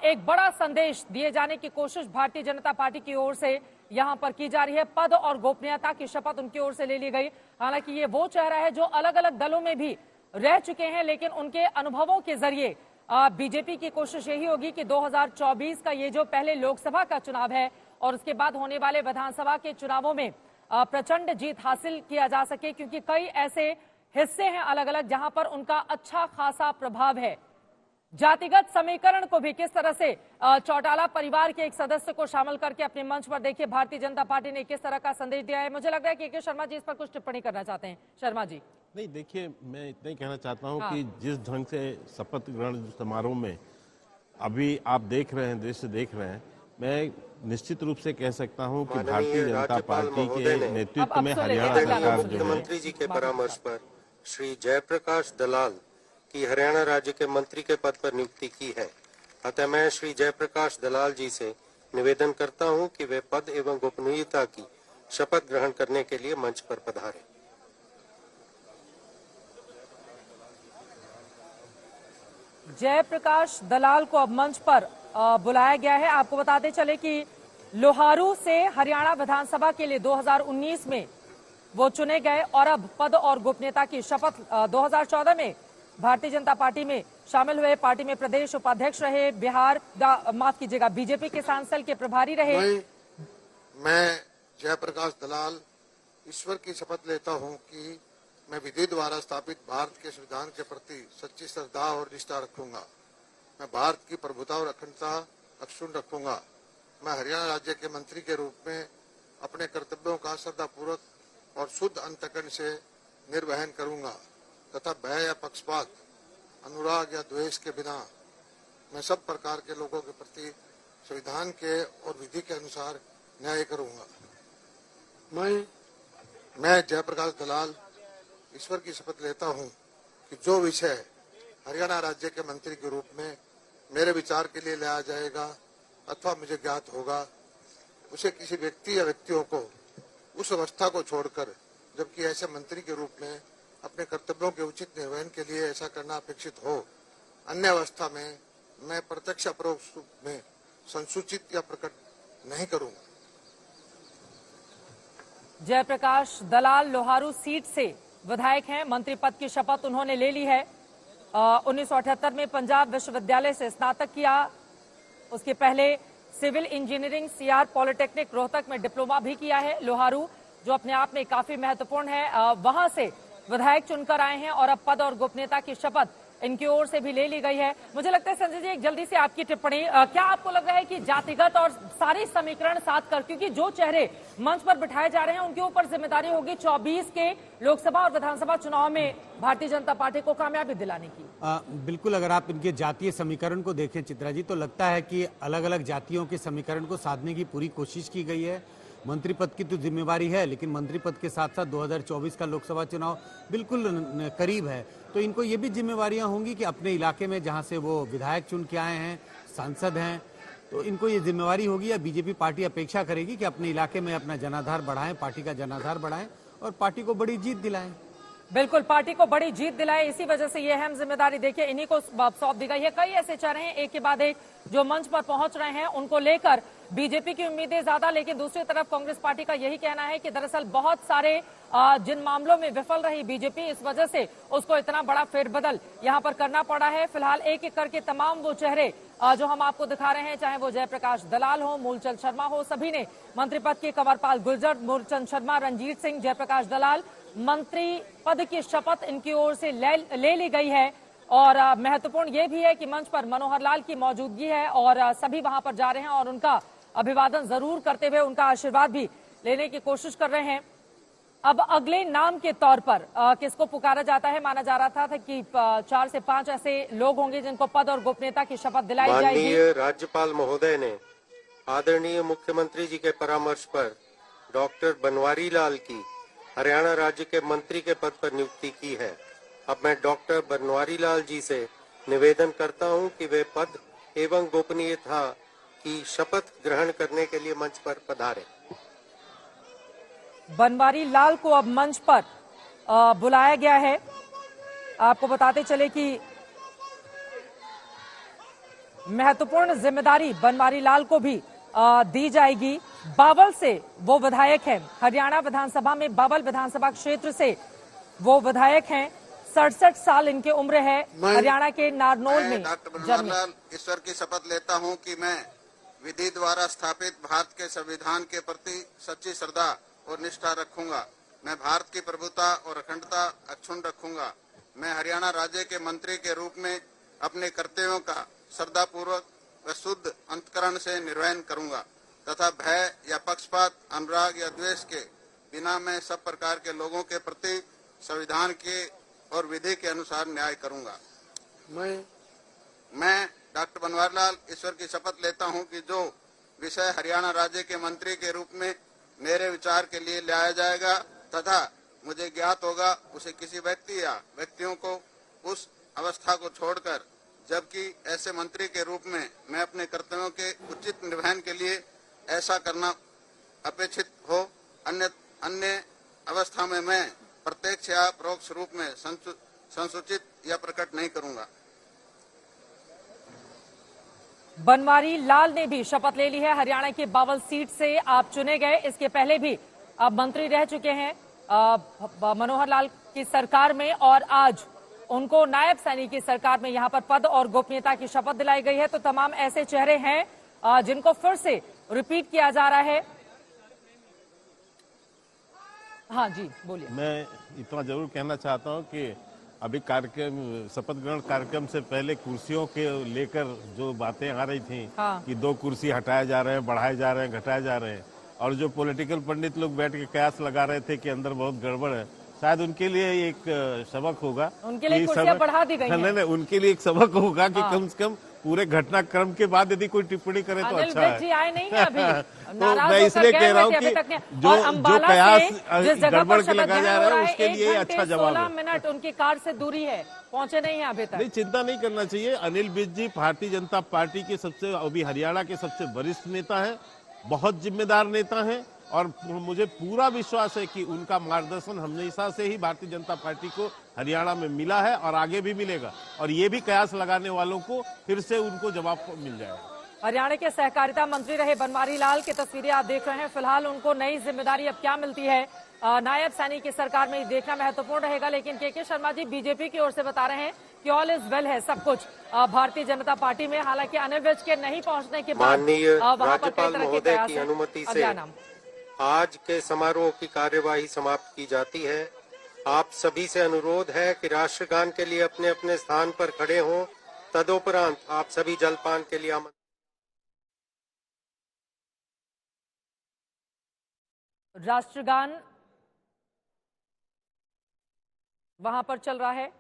एक बड़ा संदेश दिए जाने की कोशिश भारतीय जनता पार्टी की ओर से यहां पर की जा रही है। पद और गोपनीयता की शपथ उनकी ओर से ले ली गई। हालांकि ये वो चेहरा है जो अलग अलग दलों में भी रह चुके हैं, लेकिन उनके अनुभवों के जरिए बीजेपी की कोशिश यही होगी कि 2024 का ये जो पहले लोकसभा का चुनाव है और उसके बाद होने वाले विधानसभा के चुनावों में प्रचंड जीत हासिल किया जा सके, क्योंकि कई ऐसे हिस्से हैं अलग अलग जहां पर उनका अच्छा खासा प्रभाव है। जातिगत समीकरण को भी किस तरह से चौटाला परिवार के एक सदस्य को शामिल करके अपने मंच पर देखिए भारतीय जनता पार्टी ने किस तरह का संदेश दिया है। मुझे लग रहा है कि के शर्मा जी इस पर कुछ टिप्पणी करना चाहते हैं। शर्मा जी। नहीं, देखिए, मैं इतना ही कहना चाहता हूं कि जिस ढंग से शपथ ग्रहण समारोह में अभी आप देख रहे हैं, दृश्य देख रहे हैं, मैं निश्चित रूप से कह सकता हूं कि भारतीय जनता पार्टी के नेतृत्व में हरियाणा सरकार जो है, मुख्यमंत्री जी के परामर्श पर श्री जयप्रकाश दलाल की हरियाणा राज्य के मंत्री के पद पर नियुक्ति की है। अतः मैं श्री जयप्रकाश दलाल जी से निवेदन करता हूं कि वे पद एवं गोपनीयता की शपथ ग्रहण करने के लिए मंच पर पधारें। जयप्रकाश दलाल को अब मंच पर बुलाया गया है। आपको बताते चले कि लोहारू से हरियाणा विधानसभा के लिए 2019 में वो चुने गए और अब पद और गोपनीयता की शपथ 2014 में भारतीय जनता पार्टी में शामिल हुए। पार्टी में प्रदेश उपाध्यक्ष रहे, बिहार माफ कीजिएगा बीजेपी किसान सेल के प्रभारी रहे। मैं जयप्रकाश दलाल ईश्वर की शपथ लेता हूं कि मैं विधि द्वारा स्थापित भारत के संविधान के प्रति सच्ची श्रद्धा और निष्ठा रखूंगा। मैं भारत की प्रभुता और अखंडता अक्षुण्ण रखूंगा। मैं हरियाणा राज्य के मंत्री के रूप में अपने कर्तव्यों का श्रद्धापूर्वक और शुद्ध अंतकरण से निर्वहन करूंगा तथा भय या पक्षपात, अनुराग या द्वेष के बिना मैं सब प्रकार के लोगों के प्रति संविधान के और विधि के अनुसार न्याय करूंगा। मैं जयप्रकाश दलाल ईश्वर की शपथ लेता हूं कि जो विषय हरियाणा राज्य के मंत्री के रूप में मेरे विचार के लिए लाया जाएगा अथवा मुझे ज्ञात होगा, उसे किसी व्यक्ति या व्यक्तियों को उस अवस्था को छोड़कर, जबकि ऐसे मंत्री के रूप में अपने कर्तव्यों के उचित निर्वहन के लिए ऐसा करना अपेक्षित हो, अन्य अवस्था में मैं प्रत्यक्ष अपरोक्ष रूप में संसूचित या प्रकट नहीं करूंगा। जयप्रकाश दलाल लोहारू सीट से विधायक हैं। मंत्री पद की शपथ उन्होंने ले ली है। 1978 में पंजाब विश्वविद्यालय से स्नातक किया। उसके पहले civil engineering C R polytechnic Rohtak में डिप्लोमा भी किया है लोहारू, जो अपने आप में काफी महत्वपूर्ण है। वहां से विधायक चुनकर आए हैं और अब पद और गोपनीयता की शपथ इनकी ओर से भी ले ली गई है। मुझे लगता है संजय जी, एक जल्दी से आपकी टिप्पणी, क्या आपको लग रहा है कि जातिगत और सारे समीकरण साथ कर, क्योंकि जो चेहरे मंच पर बिठाए जा रहे हैं उनके ऊपर जिम्मेदारी होगी 24 के लोकसभा और विधानसभा चुनाव में भारतीय जनता पार्टी को कामयाबी दिलाने की। बिल्कुल, अगर आप इनके जातीय समीकरण को देखें चित्रा जी, तो लगता है कि अलग अलग जातियों के समीकरण को साधने की पूरी कोशिश की गई है। मंत्री पद की तो जिम्मेवारी है, लेकिन मंत्री पद के साथ साथ 2024 का लोकसभा चुनाव बिल्कुल करीब है, तो इनको ये भी जिम्मेवारियां होंगी कि अपने इलाके में जहां से वो विधायक चुन के आए हैं, सांसद हैं, तो इनको ये जिम्मेवारी होगी या बीजेपी पार्टी अपेक्षा करेगी कि अपने इलाके में अपना जनाधार बढ़ाएं, पार्टी का जनाधार बढ़ाएं और पार्टी को बड़ी जीत दिलाएं। बिल्कुल, पार्टी को बड़ी जीत दिलाए, इसी वजह से ये अहम जिम्मेदारी देखिए इन्हीं को सौंप दी गई है। कई ऐसे चेहरे हैं एक के बाद एक जो मंच पर पहुंच रहे हैं, उनको लेकर बीजेपी की उम्मीदें ज्यादा, लेकिन दूसरी तरफ कांग्रेस पार्टी का यही कहना है कि दरअसल बहुत सारे जिन मामलों में विफल रही बीजेपी, इस वजह से उसको इतना बड़ा फेरबदल यहां पर करना पड़ा है। फिलहाल एक एक करके तमाम वो चेहरे जो हम आपको दिखा रहे हैं, चाहे वो जयप्रकाश दलाल हो, मूलचंद शर्मा हो, सभी ने मंत्री पद की कंवरपाल गुर्जर, मूलचंद शर्मा, रंजीत सिंह, जयप्रकाश दलाल, मंत्री पद की शपथ इनकी ओर से ले ली गई है। और महत्वपूर्ण ये भी है कि मंच पर मनोहर लाल की मौजूदगी है और सभी वहां पर जा रहे हैं और उनका अभिवादन जरूर करते हुए उनका आशीर्वाद भी लेने की कोशिश कर रहे हैं। अब अगले नाम के तौर पर किसको पुकारा जाता है? माना जा रहा था कि 4 से 5 ऐसे लोग होंगे जिनको पद और गोपनीयता की शपथ दिलाई जाएगी। माननीय राज्यपाल महोदय ने आदरणीय मुख्यमंत्री जी के परामर्श पर डॉक्टर बनवारी लाल की हरियाणा राज्य के मंत्री के पद पर नियुक्ति की है। अब मैं डॉक्टर बनवारी लाल जी से निवेदन करता हूं कि वे पद एवं गोपनीयता की शपथ ग्रहण करने के लिए मंच पर पधारें। बनवारी लाल को अब मंच पर बुलाया गया है। आपको बताते चले कि महत्वपूर्ण जिम्मेदारी बनवारी लाल को भी दी जाएगी। बावल से वो विधायक हैं, हरियाणा विधानसभा में बावल विधानसभा क्षेत्र से वो विधायक हैं। 67 साल इनकी उम्र है। हरियाणा के नारनौल में डॉक्टर बनवारी लाल ईश्वर की शपथ लेता हूं कि मैं विधि द्वारा स्थापित भारत के संविधान के प्रति सच्ची श्रद्धा और निष्ठा रखूंगा। मैं भारत की प्रभुता और अखंडता अक्षुण्ण रखूंगा। मैं हरियाणा राज्य के मंत्री के रूप में अपने कर्तव्यों का श्रद्धापूर्वक व शुद्ध अंतकरण से निर्वहन करूंगा तथा भय या पक्षपात, अनुराग या द्वेष के बिना मैं सब प्रकार के लोगों के प्रति संविधान के और विधि के अनुसार न्याय करूंगा। मैं डॉक्टर बनवारी लाल ईश्वर की शपथ लेता हूं कि जो विषय हरियाणा राज्य के मंत्री के रूप में मेरे विचार के लिए लाया जाएगा तथा मुझे ज्ञात होगा, उसे किसी व्यक्ति या व्यक्तियों को उस अवस्था को छोड़कर, जबकि ऐसे मंत्री के रूप में मैं अपने कर्तव्यों के उचित निर्वहन के लिए ऐसा करना अपेक्षित हो, अन्य अवस्था में मैं प्रत्यक्ष या परोक्ष रूप में संसूचित या प्रकट नहीं करूंगा। बनवारी लाल ने भी शपथ ले ली है। हरियाणा की बावल सीट से आप चुने गए। इसके पहले भी आप मंत्री रह चुके हैं मनोहर लाल की सरकार में और आज उनको नायब सैनी की सरकार में यहां पर पद और गोपनीयता की शपथ दिलाई गई है। तो तमाम ऐसे चेहरे हैं जिनको फिर से रिपीट किया जा रहा है। हाँ जी, बोलिए। मैं इतना जरूर कहना चाहता हूं कि अभी कार्यक्रम, शपथ ग्रहण कार्यक्रम से पहले कुर्सियों के लेकर जो बातें आ रही थी कि 2 कुर्सी हटाए जा रहे हैं, बढ़ाए जा रहे हैं, घटाए जा रहे हैं, और जो पॉलिटिकल पंडित लोग बैठ के कयास लगा रहे थे कि अंदर बहुत गड़बड़ है, शायद उनके लिए एक सबक होगा। उनके लिए कुर्सियां बढ़ा दी गई हैं। नहीं, उनके लिए एक सबक होगा कि कम से कम पूरे घटनाक्रम के बाद यदि कोई टिप्पणी करे तो अच्छा है। जी आए नहीं है अभी। तो मैं इसलिए कह रहा हूँ कि जो कयास गड़बड़ के लगाया जा रहा है उसके लिए अच्छा जवाब है। 16 मिनट उनकी कार से दूरी है, पहुंचे नहीं है अभी तक। नहीं, चिंता नहीं करना चाहिए। अनिल विज जी भारतीय जनता पार्टी के सबसे, अभी हरियाणा के सबसे वरिष्ठ नेता है, बहुत जिम्मेदार नेता है और मुझे पूरा विश्वास है कि उनका मार्गदर्शन हमेशा से ही भारतीय जनता पार्टी को हरियाणा में मिला है और आगे भी मिलेगा और ये भी कयास लगाने वालों को फिर से उनको जवाब मिल जाएगा। हरियाणा के सहकारिता मंत्री रहे बनवारी लाल की तस्वीरें आप देख रहे हैं। फिलहाल उनको नई जिम्मेदारी अब क्या मिलती है, नायब सैनी की सरकार में देखना महत्वपूर्ण रहेगा। लेकिन के शर्मा जी बीजेपी की ओर से बता रहे हैं कि ऑल इज वेल है सब कुछ भारतीय जनता पार्टी में। हालांकि अनिल विज के नहीं पहुंचने के बाद वहां पर कई तरह के प्रयास हैं। अनुमति से आज के समारोह की कार्यवाही समाप्त की जाती है। आप सभी से अनुरोध है कि राष्ट्रगान के लिए अपने अपने स्थान पर खड़े हों। तदुपरांत आप सभी जलपान के लिए राष्ट्रगान वहां पर चल रहा है।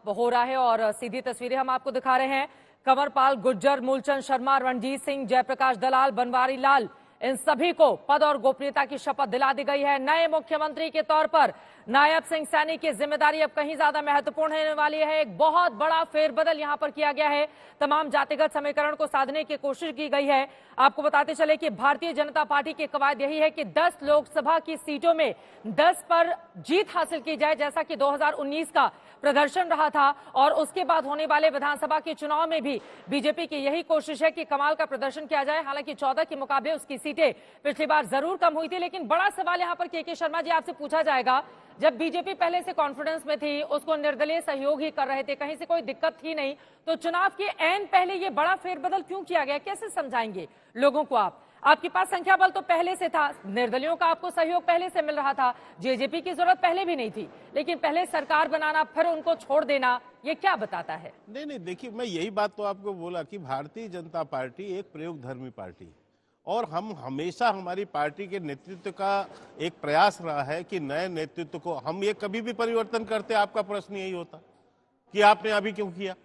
हो रहा है और सीधी तस्वीरें हम आपको दिखा रहे हैं। कंवर पाल गुर्जर, मूलचंद शर्मा, रणजीत सिंह, जयप्रकाश दलाल, बनवारी लाल, इन सभी को पद और गोपनीयता की शपथ दिला दी गई है। नए मुख्यमंत्री के तौर पर नायब सिंह सैनी की जिम्मेदारी अब कहीं ज्यादा महत्वपूर्ण होने वाली है। एक बहुत बड़ा फेरबदल यहां पर किया गया है। तमाम जातिगत समीकरण को साधने की कोशिश की गई है। आपको बताते चले कि भारतीय जनता पार्टी की कवायद यही है कि 10 लोकसभा की सीटों में 10 पर जीत हासिल की जाए, जैसा कि 2019 का प्रदर्शन रहा था। और उसके बाद होने वाले विधानसभा के चुनाव में भी बीजेपी की यही कोशिश है कि कमाल का प्रदर्शन किया जाए। हालांकि 14 के मुकाबले उसकी सीटें पिछली बार जरूर कम हुई थी। लेकिन बड़ा सवाल यहां पर के शर्मा जी आपसे पूछा जाएगा, जब बीजेपी पहले से कॉन्फिडेंस में थी, उसको निर्दलीय सहयोग ही कर रहे थे, कहीं से कोई दिक्कत थी नहीं, तो चुनाव के ऐन पहले ये बड़ा फेरबदल क्यों किया गया? कैसे समझाएंगे लोगों को आप? आपके पास संख्या बल तो पहले से था, निर्दलियों का आपको सहयोग पहले से मिल रहा था, जेजेपी की जरूरत पहले भी नहीं थी, लेकिन पहले सरकार बनाना फिर उनको छोड़ देना, ये क्या बताता है? नहीं, देखिए, मैं यही बात तो आपको बोला कि भारतीय जनता पार्टी एक प्रयोगधर्मी पार्टी है और हम हमेशा, हमारी पार्टी के नेतृत्व का एक प्रयास रहा है कि नए नेतृत्व को हम ये कभी भी परिवर्तन करते। आपका प्रश्न यही होता कि आपने अभी क्यों किया,